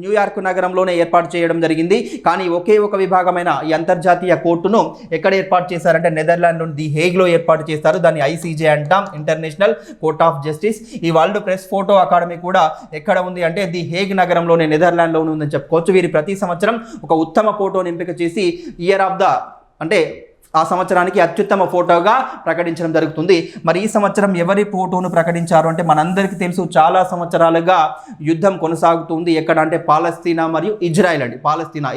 న్యూయార్క్ నగరంలోనే ఏర్పాటు చేయడం జరిగింది. కానీ ఒకే ఒక విభాగమైన ఈ అంతర్జాతీయ కోర్టును ఎక్కడ ఏర్పాటు చేశారంటే నెదర్లాండ్లోని ది హేగ్లో ఏర్పాటు చేస్తారు. దాన్ని ఐసీజే అంటాం, ఇంటర్నేషనల్ కోర్ట్ ఆఫ్ జస్టిస్. ఈ వరల్డ్ ప్రెస్ ఫోటో అకాడమీ కూడా ఎక్కడ ఉంది అంటే ది హేగ్ నగరంలోనే నెదర్లాండ్లో ఉందని చెప్పుకోవచ్చు. వీరి ప్రతి సంవత్సరం ఒక ఉత్తమ ఫోటోని ఎంపిక చేసి ఇయర్ ఆఫ్ ద అంటే ఆ సంవత్సరానికి అత్యుత్తమ ఫోటోగా ప్రకటించడం జరుగుతుంది. మరి ఈ సంవత్సరం ఎవరి ఫోటోను ప్రకటించారు అంటే మనందరికీ తెలుసు చాలా సంవత్సరాలుగా యుద్ధం కొనసాగుతుంది. ఎక్కడ అంటే పాలస్తీనా మరియు ఇజ్రాయెల్ అండి.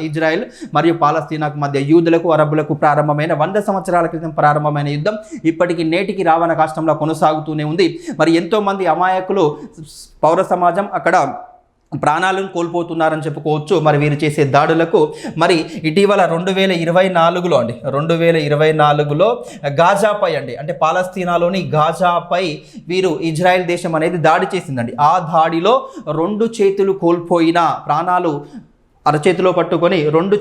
ఇజ్రాయెల్ మరియు పాలస్తీనాకు మధ్య యూదులకు అరబ్బులకు ప్రారంభమైన 100 సంవత్సరాల క్రితం ప్రారంభమైన యుద్ధం ఇప్పటికి నేటికి రావణ కాష్టంలో కొనసాగుతూనే ఉంది. మరి ఎంతోమంది అమాయకులు పౌర సమాజం అక్కడ ప్రాణాలను కోల్పోతున్నారని చెప్పుకోవచ్చు. మరి వీరు చేసే దాడులకు మరి ఇటీవల 2024లో గాజాపై అంటే పాలస్తీనాలోని గాజాపై వీరు ఇజ్రాయెల్ దేశం అనేది దాడి చేసిందండి. ఆ దాడిలో 2 చేతులు కోల్పోయిన ప్రాణాలు అరచేతిలో పట్టుకొని 2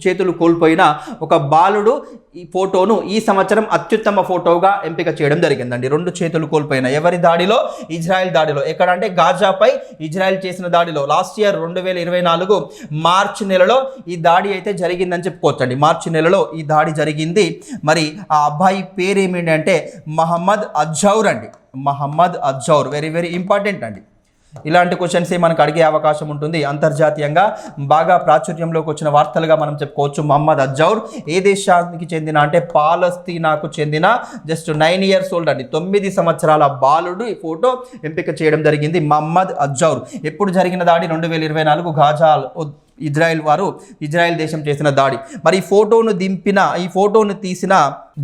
చేతులు కోల్పోయిన ఒక బాలుడు ఈ ఫోటోను ఈ సంవత్సరం అత్యుత్తమ ఫోటోగా ఎంపిక చేయడం జరిగిందండి. 2 చేతులు కోల్పోయిన ఎవరి దాడిలో? ఇజ్రాయెల్ దాడిలో. ఎక్కడ అంటే గాజాపై ఇజ్రాయెల్ చేసిన దాడిలో లాస్ట్ ఇయర్ 2024 మార్చి నెలలో ఈ దాడి అయితే జరిగిందని చెప్పుకోవచ్చండి. మార్చి నెలలో ఈ దాడి జరిగింది. మరి ఆ అబ్బాయి పేరు ఏమిటి అంటే మహమ్మద్ అజ్జౌర్ అండి. మహమ్మద్ అజ్జౌర్ వెరీ వెరీ ఇంపార్టెంట్ అండి. ఇలాంటి క్వశ్చన్సే మనకు అడిగే అవకాశం ఉంటుంది. అంతర్జాతీయంగా బాగా ప్రాచుర్యంలోకి వచ్చిన వార్తలుగా మనం చెప్పుకోవచ్చు. మహమ్మద్ అజ్జౌర్ ఏ దేశానికి చెందిన అంటే పాలస్తీనాకు చెందిన జస్ట్ 9 years old అండి. 9 సంవత్సరాల బాలుడు ఈ ఫోటో ఎంపిక చేయడం జరిగింది. మహమ్మద్ అజ్జౌర్. ఎప్పుడు జరిగిన దాడి? 2024 గాజా ఇజ్రాయెల్ దేశం చేసిన దాడి. మరి ఈ ఫోటోను తీసిన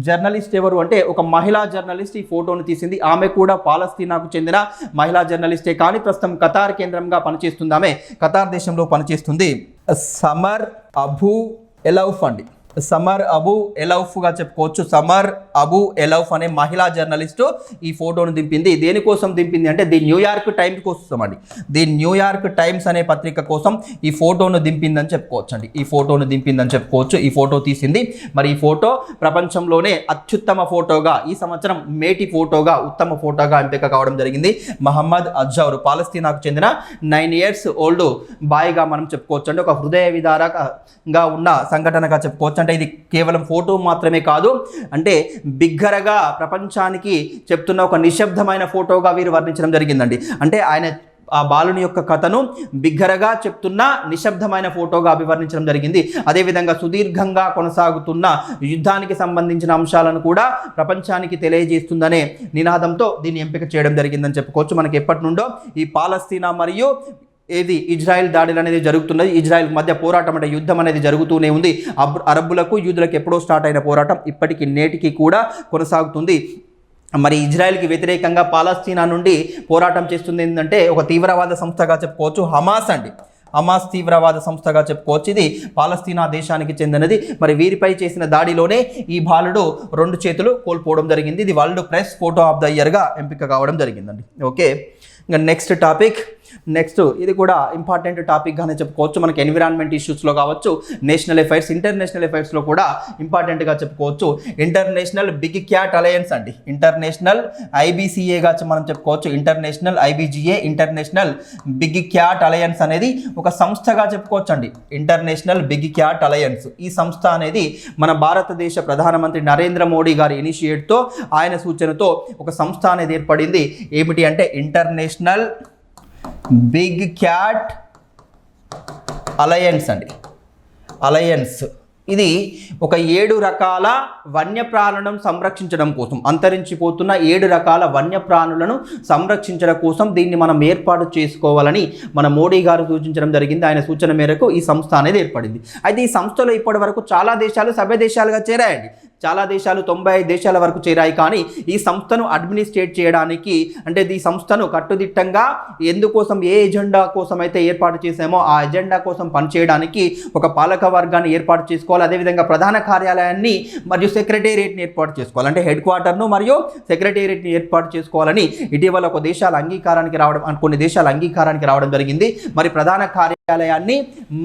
జర్నలిస్ట్ ఎవరు అంటే ఒక మహిళా జర్నలిస్ట్ ఈ ఫోటోను తీసింది. ఆమె కూడా పాలస్తీనాకు చెందిన మహిళా జర్నలిస్టే, కానీ ప్రస్తుతం ఖతార్ కేంద్రంగా పనిచేస్తుంది. ఆమె ఖతార్ దేశంలో పనిచేస్తుంది. సమర్ అబు ఎలౌఫ్ అండి, సమర్ అబు ఎలౌఫ్గా చెప్పుకోవచ్చు. సమర్ అబు ఎలౌఫ్ అనే మహిళా జర్నలిస్టు ఈ ఫోటోను దింపింది. దేనికోసం దింపింది అంటే ది న్యూయార్క్ టైమ్స్ కోసం అండి. ది న్యూయార్క్ టైమ్స్ అనే పత్రిక కోసం ఈ ఫోటోను దింపిందని చెప్పుకోవచ్చు అండి. ఈ ఫోటో తీసింది. మరి ఈ ఫోటో ప్రపంచంలోనే అత్యుత్తమ ఫోటోగా ఈ సంవత్సరం మేటి ఫోటోగా ఉత్తమ ఫోటోగా ఎంపిక కావడం జరిగింది. మహమ్మద్ అజ్జౌర్ పాలస్తీనాకు చెందిన 9 years old బాయ్గా మనం చెప్పుకోవచ్చు అండి. ఒక హృదయ విదారకంగా ఉన్న సంఘటనగా చెప్పుకోవచ్చు. అంటే ఇది కేవలం ఫోటో మాత్రమే కాదు, అంటే బిగ్గరగా ప్రపంచానికి చెప్తున్న ఒక నిశ్శబ్దమైన ఫోటోగా వీరు వర్ణించడం జరిగిందండి. అంటే ఆయన ఆ బాలుని యొక్క కథను బిగ్గరగా చెప్తున్న నిశ్శబ్దమైన ఫోటోగా అభివర్ణించడం జరిగింది. అదేవిధంగా సుదీర్ఘంగా కొనసాగుతున్న యుద్ధానికి సంబంధించిన అంశాలను కూడా ప్రపంచానికి తెలియజేస్తుందనే నినాదంతో దీన్ని ఎంపిక చేయడం జరిగిందని చెప్పుకోవచ్చు. మనకి ఎప్పటి నుండో ఈ పాలస్తీనా మరియు ఇజ్రాయెల్ దాడులు అనేది జరుగుతున్నది. ఇజ్రాయెల్ మధ్య పోరాటం అంటే యుద్ధం అనేది జరుగుతూనే ఉంది. అరబ్బులకు యూదులకు ఎప్పుడో స్టార్ట్ అయిన పోరాటం ఇప్పటికి నేటికి కూడా కొనసాగుతుంది. మరి ఇజ్రాయెల్కి వ్యతిరేకంగా పాలస్తీనా నుండి పోరాటం చేస్తుంది ఏంటంటే ఒక తీవ్రవాద సంస్థగా చెప్పుకోవచ్చు. హమాస్ తీవ్రవాద సంస్థగా చెప్పుకోవచ్చు. ఇది పాలస్తీనా దేశానికి చెందినది. మరి వీరిపై చేసిన దాడిలోనే ఈ బాలుడు 2 చేతులు కోల్పోవడం జరిగింది. ఇది world press photo of the ఇయర్గా ఎంపిక కావడం జరిగిందండి. ఓకే, ఇంకా నెక్స్ట్ ఇది కూడా ఇంపార్టెంట్ టాపిక్గానే చెప్పుకోవచ్చు. మనకి ఎన్విరాన్మెంట్ ఇష్యూస్లో కావచ్చు, నేషనల్ అఫైర్స్, ఇంటర్నేషనల్ అఫైర్స్లో కూడా ఇంపార్టెంట్గా చెప్పుకోవచ్చు. ఇంటర్నేషనల్ బిగ్ క్యాట్ అలయన్స్ అండి, ఇంటర్నేషనల్ ఐబీసీఏగా మనం చెప్పుకోవచ్చు. International IBGA, international big cat alliance అనేది ఒక సంస్థగా చెప్పుకోవచ్చు అండి. ఇంటర్నేషనల్ బిగ్ క్యాట్ అలయన్స్ ఈ సంస్థ అనేది మన భారతదేశ ప్రధానమంత్రి నరేంద్ర మోడీ గారి ఇనిషియేట్తో, ఆయన సూచనతో ఒక సంస్థ అనేది ఏర్పడింది. ఏమిటి అంటే ఇంటర్నేషనల్ బిగ్ క్యాట్ అలయన్స్ అండి. ఇది ఒక 7 రకాల వన్యప్రాణులను సంరక్షించడం కోసం, అంతరించిపోతున్న 7 రకాల వన్యప్రాణులను సంరక్షించడం కోసం దీన్ని మనం ఏర్పాటు చేసుకోవాలని మన మోడీ గారు సూచించడం జరిగింది. ఆయన సూచన మేరకు ఈ సంస్థ అనేది ఏర్పడింది. అయితే ఈ సంస్థలో ఇప్పటి వరకు చాలా దేశాలు సభ్య దేశాలుగా చేరాయండి. చాలా దేశాలు 95 దేశాల వరకు చేరాయి. కానీ ఈ సంస్థను అడ్మినిస్ట్రేట్ చేయడానికి, అంటే ఈ సంస్థను కట్టుదిట్టంగా ఎందుకోసం ఏ ఎజెండా కోసం అయితే ఏర్పాటు చేసామో ఆ ఎజెండా కోసం పనిచేయడానికి ఒక పాలక వర్గాన్ని ఏర్పాటు చేసుకోవాలి. అదేవిధంగా ప్రధాన కార్యాలయాన్ని మరియు సెక్రటేరియట్ని ఏర్పాటు చేసుకోవాలి. అంటే హెడ్ క్వార్టర్ను మరియు సెక్రటేరియట్ని ఏర్పాటు చేసుకోవాలని ఇటీవల కొన్ని దేశాల అంగీకారానికి రావడం జరిగింది. మరి ప్రధాన కార్యాలయాన్ని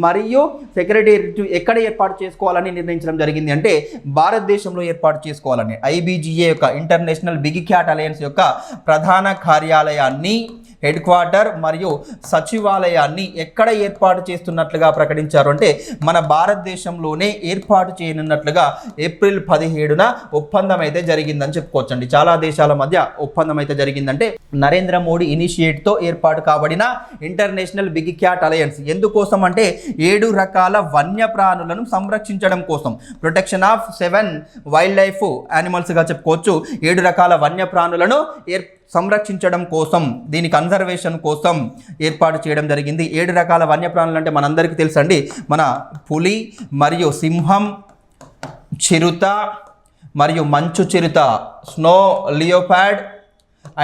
మరియు సెక్రటేరియట్ ఎక్కడ ఏర్పాటు చేసుకోవాలని నిర్ణయించడం జరిగింది అంటే భారతదేశంలో ఏర్పాటు చేసుకోవాలని. ఐబీజీఏ యొక్క ఇంటర్నేషనల్ బిగ్ క్యాట్ అలయన్స్ యొక్క ప్రధాన కార్యాలయాన్ని, హెడ్ క్వార్టర్ మరియు సచివాలయాన్ని ఎక్కడ ఏర్పాటు చేస్తున్నట్లుగా ప్రకటించారు అంటే మన భారతదేశంలోనే ఏర్పాటు చేయనున్నట్లుగా ఏప్రిల్ 17న ఒప్పందం అయితే జరిగిందని చెప్పుకోవచ్చండి. చాలా దేశాల మధ్య ఒప్పందం అయితే జరిగిందంటే నరేంద్ర మోడీ ఇనిషియేట్తో ఏర్పాటు కాబడిన ఇంటర్నేషనల్ బిగ్ క్యాట్ అలయన్స్ ఎందుకోసం అంటే 7 రకాల వన్యప్రాణులను సంరక్షించడం కోసం, ప్రొటెక్షన్ ఆఫ్ 7 వైల్డ్ లైఫ్ యానిమల్స్గా చెప్పుకోవచ్చు. 7 రకాల వన్యప్రాణులను సంరక్షించడం కోసం, దీని కన్జర్వేషన్ కోసం ఏర్పాటు చేయడం జరిగింది. 7 రకాల వన్యప్రాణులు అంటే మనందరికీ తెలుసండి. మన పులి మరియు సింహం, చిరుత మరియు మంచు చిరుత, snow leopard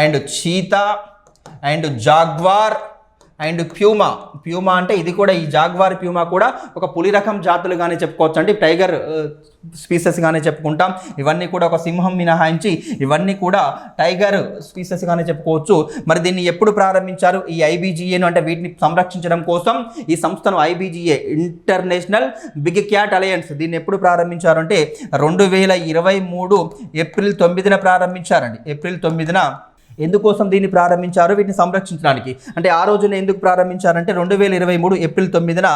and cheetah and jaguar and puma అంటే ఇది కూడా, ఈ జాగ్వార్ ప్యూమా కూడా ఒక పులి రకం జాతులుగానే చెప్పుకోవచ్చు అండి. టైగర్ స్పీసెస్గానే చెప్పుకుంటాం. ఇవన్నీ కూడా ఒక సింహం మినహాయించి ఇవన్నీ కూడా టైగర్ స్పీసెస్గానే చెప్పుకోవచ్చు. మరి దీన్ని ఎప్పుడు ప్రారంభించారు? ఈ ఐబీజీఏను, అంటే వీటిని సంరక్షించడం కోసం ఈ సంస్థను ఐబీజీఏ ఇంటర్నేషనల్ బిగ్ క్యాట్ అలయన్స్ దీన్ని ఎప్పుడు ప్రారంభించారు అంటే 2023 ఏప్రిల్ 9న ప్రారంభించారండి. ఏప్రిల్ 9న ఎందుకోసం దీన్ని ప్రారంభించారు? వీటిని సంరక్షించడానికి. అంటే ఆ రోజున ఎందుకు ప్రారంభించారంటే 2023 ఏప్రిల్ 9న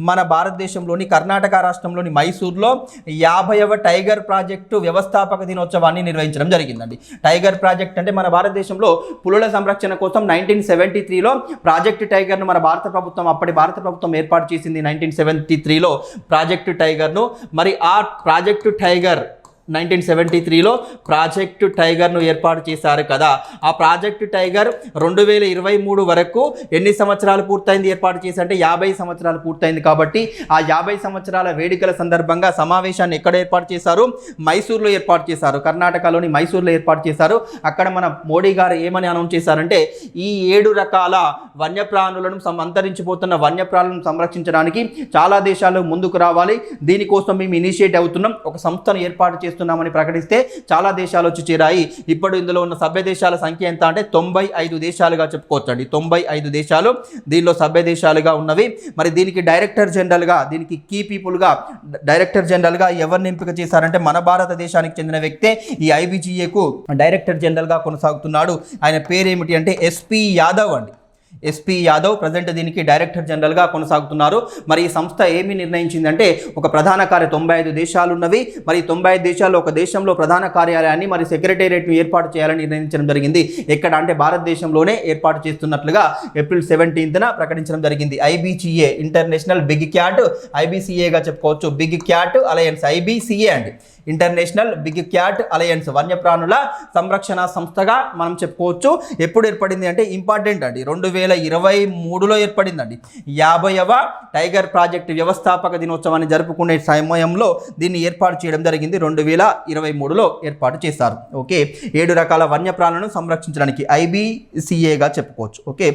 మన భారతదేశంలోని కర్ణాటక రాష్ట్రంలోని మైసూర్లో 50వ టైగర్ ప్రాజెక్టు వ్యవస్థాపక దినోత్సవాన్ని నిర్వహించడం జరిగిందండి. టైగర్ ప్రాజెక్ట్ అంటే మన భారతదేశంలో పులుల సంరక్షణ కోసం 1973లో ప్రాజెక్టు టైగర్ను మన అప్పటి భారత ప్రభుత్వం ఏర్పాటు చేసింది. 1973లో ప్రాజెక్టు టైగర్ను. మరి ఆ ప్రాజెక్టు టైగర్ 1973లో ప్రాజెక్టు టైగర్ను ఏర్పాటు చేశారు కదా. ఆ ప్రాజెక్టు టైగర్ 2023 వరకు ఎన్ని సంవత్సరాలు పూర్తయింది ఏర్పాటు చేసి అంటే 50 సంవత్సరాలు పూర్తయింది. కాబట్టి ఆ 50 సంవత్సరాల వేడుకల సందర్భంగా సమావేశాన్ని ఎక్కడ ఏర్పాటు చేశారు? మైసూర్లో ఏర్పాటు చేశారు. కర్ణాటకలోని మైసూర్లో ఏర్పాటు చేశారు. అక్కడ మన మోడీ గారు ఏమని అనౌన్స్ చేశారంటే ఈ 7 రకాల వన్యప్రాణులను అంతరించిపోతున్న వన్యప్రాణులను సంరక్షించడానికి చాలా దేశాలు ముందుకు రావాలి, దీనికోసం మేము ఇనిషియేట్ అవుతున్నాం, ఒక సంస్థను ఏర్పాటు చేస్తున్నామని ప్రకటిస్తే చాలా దేశాలు వచ్చి చేరాయి. ఇప్పుడు ఇందులో ఉన్న సభ్య దేశాల సంఖ్య ఎంత అంటే 95 దేశాలుగా చెప్పుకోవచ్చండి. 95 దేశాలు దీనిలో సభ్య దేశాలుగా ఉన్నవి. మరి దీనికి డైరెక్టర్ జనరల్గా, దీనికి కీ పీపుల్గా డైరెక్టర్ జనరల్గా ఎవరిని ఎంపిక చేశారంటే మన భారతదేశానికి చెందిన వ్యక్తే ఈ ఐబీజీఏకు డైరెక్టర్ జనరల్గా కొనసాగుతున్నాడు. ఆయన పేరేమిటి అంటే ఎస్పీ యాదవ్ అండి. ఎస్పీ యాదవ్ ప్రజెంట్ దీనికి డైరెక్టర్ జనరల్గా కొనసాగుతున్నారు. మరి ఈ సంస్థ ఏమి నిర్ణయించిందంటే ఒక ప్రధాన 95 దేశాలు ఉన్నవి. మరి 95 దేశాల్లో ఒక దేశంలో ప్రధాన కార్యాలయాన్ని మరి సెక్రటేరియట్ను ఏర్పాటు చేయాలని నిర్ణయించడం జరిగింది. ఎక్కడ అంటే భారతదేశంలోనే ఏర్పాటు చేస్తున్నట్లుగా ఏప్రిల్ 17న ప్రకటించడం జరిగింది. ఐబీసీఏ ఇంటర్నేషనల్ బిగ్ క్యాట్, ఐబీసీఏగా చెప్పుకోవచ్చు. బిగ్ క్యాట్ అలయన్స్ ఐబీసీఏ అండి, ఇంటర్నేషనల్ బిగ్ క్యాట్ అలయన్స్ వన్యప్రాణుల సంరక్షణ సంస్థగా మనం చెప్పుకోవచ్చు. ఎప్పుడు ఏర్పడింది అంటే ఇంపార్టెంట్ అండి, 2023లో ఏర్పడిందండి. 50వ టైగర్ ప్రాజెక్ట్ వ్యవస్థాపక దినోత్సవాన్ని జరుపుకునే సమయంలో దీన్ని ఏర్పాటు చేయడం జరిగింది. 2023లో ఏర్పాటు చేశారు. ఓకే, 7 రకాల వన్యప్రాణులను సంరక్షించడానికి ఐబీసీఏగా చెప్పుకోవచ్చు. ఓకే,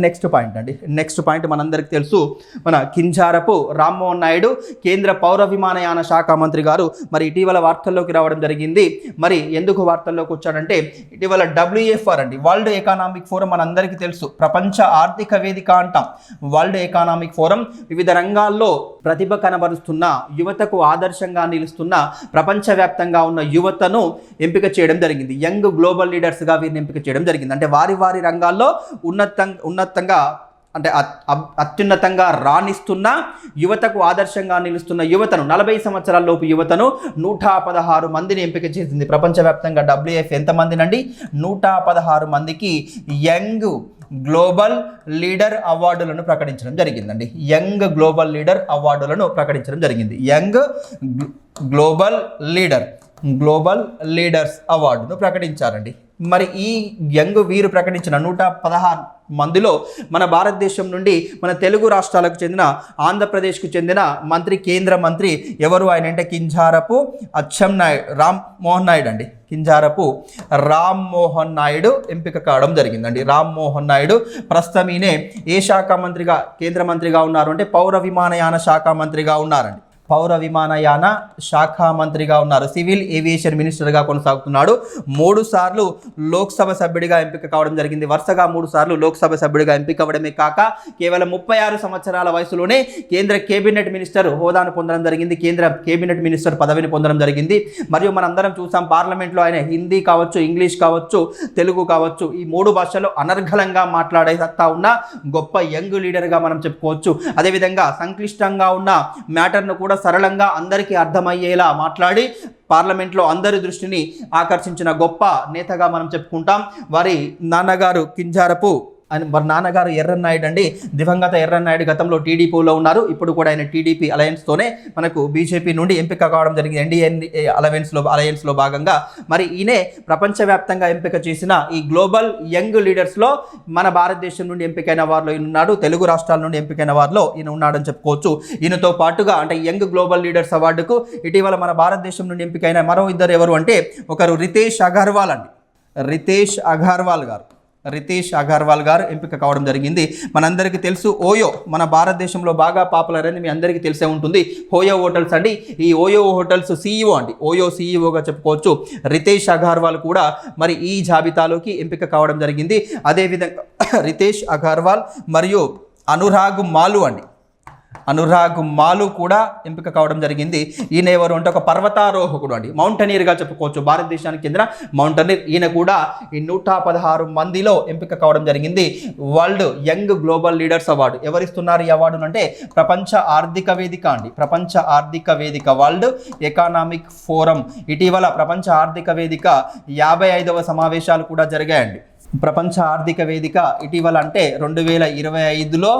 నెక్స్ట్ పాయింట్ అండి. నెక్స్ట్ పాయింట్ మనందరికీ తెలుసు, మన కింజారపు రామ్మోహన్ నాయుడు కేంద్ర పౌర విమానయాన శాఖ మంత్రి గారు మరి ఇటీవల వార్తల్లోకి రావడం జరిగింది. మరి ఎందుకు వార్తల్లోకి వచ్చాడంటే ఇటీవల WFR అండి, వరల్డ్ ఎకనామిక్ ఫోరం మనందరికీ తెలుసు, ప్రపంచ ఆర్థిక వేదిక అంటాం. వరల్డ్ ఎకనామిక్ ఫోరం వివిధ రంగాల్లో ప్రతిభ కనబరుస్తున్న యువతకు ఆదర్శంగా నిలుస్తున్న ప్రపంచవ్యాప్తంగా ఉన్న యువతను ఎంపిక చేయడం జరిగింది. యంగ్ గ్లోబల్ లీడర్స్గా వీరిని ఎంపిక చేయడం జరిగింది. అంటే వారి రంగాల్లో ఉన్నతంగా అంటే అత్యున్నతంగా రాణిస్తున్న యువతకు ఆదర్శంగా నిలుస్తున్న యువతను 40 సంవత్సరాల లోపు యువతను 116 మందిని ఎంపిక చేసింది. ప్రపంచవ్యాప్తంగా WF ఎంతమందినండి? 116 మందికి యంగ్ గ్లోబల్ లీడర్ అవార్డులను ప్రకటించడం జరిగిందండి. యంగ్ గ్లోబల్ లీడర్ అవార్డులను ప్రకటించడం జరిగింది. యంగ్ గ్లోబల్ లీడర్స్ అవార్డును ప్రకటించారండి. మరి ఈ యంగ్ వీరు ప్రకటించిన 116 మందిలో మన భారతదేశం నుండి మన తెలుగు రాష్ట్రాలకు చెందిన, ఆంధ్రప్రదేశ్కు చెందిన మంత్రి, కేంద్ర మంత్రి ఎవరు ఆయన అంటే కింజారపు రామ్మోహన్ నాయుడు అండి. కింజారపు రామ్మోహన్ నాయుడు ఎంపిక కావడం జరిగిందండి. రామ్మోహన్ నాయుడు ప్రస్తుతం ఈయనే ఏ శాఖ మంత్రిగా, కేంద్ర మంత్రిగా ఉన్నారు అంటే పౌర విమానయాన శాఖ మంత్రిగా ఉన్నారండి. పౌర విమానయాన శాఖ మంత్రిగా ఉన్నారు. సివిల్ ఏవియేషన్ మినిస్టర్గా కొనసాగుతున్నాడు. 3 సార్లు లోక్సభ సభ్యుడిగా ఎంపిక కావడం జరిగింది. వరుసగా 3 సార్లు లోక్సభ సభ్యుడిగా ఎంపిక అవ్వడమే కాక కేవలం 36 సంవత్సరాల వయసులోనే కేంద్ర కేబినెట్ మినిస్టర్ హోదాను పొందడం జరిగింది. కేంద్ర కేబినెట్ మినిస్టర్ పదవిని పొందడం జరిగింది. మరియు మనందరం చూసాం పార్లమెంట్లో ఆయన హిందీ కావచ్చు, ఇంగ్లీష్ కావచ్చు, తెలుగు కావచ్చు, ఈ 3 భాషల్లో అనర్గళంగా మాట్లాడే సత్తా ఉన్న గొప్ప యంగ్ లీడర్గా మనం చెప్పుకోవచ్చు. అదేవిధంగా సంక్లిష్టంగా ఉన్న మ్యాటర్ను కూడా సరళంగా అందరికీ అర్థమయ్యేలా మాట్లాడి పార్లమెంట్లో అందరి దృష్టిని ఆకర్షించిన గొప్ప నేతగా మనం చెప్పుకుంటాం. వారి నాన్నగారు కింజారపు వారి నాన్నగారు ఎర్రన్నాయుడు అండి. దివంగత ఎర్రన్నాయుడు గతంలో టీడీపీలో ఉన్నారు. ఇప్పుడు కూడా ఆయన టీడీపీ అలయన్స్తోనే మనకు బీజేపీ నుండి ఎంపిక కావడం జరిగింది. ఎన్డీఏ అలయన్స్లో భాగంగా మరి ఈయనే ప్రపంచవ్యాప్తంగా ఎంపిక చేసిన ఈ గ్లోబల్ యంగ్ లీడర్స్లో మన భారతదేశం నుండి ఎంపికైన వారిలో ఈయన ఉన్నాడు. తెలుగు రాష్ట్రాల నుండి ఎంపికైన వారిలో ఈయన ఉన్నాడని చెప్పుకోవచ్చు. ఈయనతో పాటుగా అంటే యంగ్ గ్లోబల్ లీడర్స్ అవార్డుకు ఇటీవల మన భారతదేశం నుండి ఎంపికైన మరో ఇద్దరు ఎవరు అంటే ఒకరు రితేష్ అగర్వాల్ అండి. రితేష్ అగర్వాల్ గారు ఎంపిక కావడం జరిగింది. మనందరికీ తెలుసు ఓయో మన భారతదేశంలో బాగా పాపులర్ అని మీ అందరికీ తెలిసే ఉంటుంది. ఓయో హోటల్స్ అండి. ఈ ఓయో హోటల్స్ CEO అండి, ఓయో CEOగా చెప్పుకోవచ్చు. రితేష్ అగర్వాల్ కూడా మరి ఈ జాబితాలోకి ఎంపిక కావడం జరిగింది. అదేవిధంగా రితేష్ అగర్వాల్ మరియు అనురాగ్ మాలు కూడా ఎంపిక కావడం జరిగింది. ఈయన ఎవరు అంటే ఒక పర్వతారోహకుడు అండి, మౌంటనీర్గా చెప్పుకోవచ్చు. భారతదేశానికి చెందిన మౌంటనీర్. ఈయన కూడా ఈ 116 మందిలో ఎంపిక కావడం జరిగింది. World young global leaders award ఎవరిస్తున్నారు? ఈ అవార్డును అంటే ప్రపంచ ఆర్థిక వేదిక అండి. ప్రపంచ ఆర్థిక వేదిక, వరల్డ్ ఎకనామిక్ ఫోరం. ఇటీవల ప్రపంచ ఆర్థిక వేదిక 55వ సమావేశాలు కూడా జరిగాయండి. ప్రపంచ ఆర్థిక వేదిక ఇటీవల అంటే 2025లో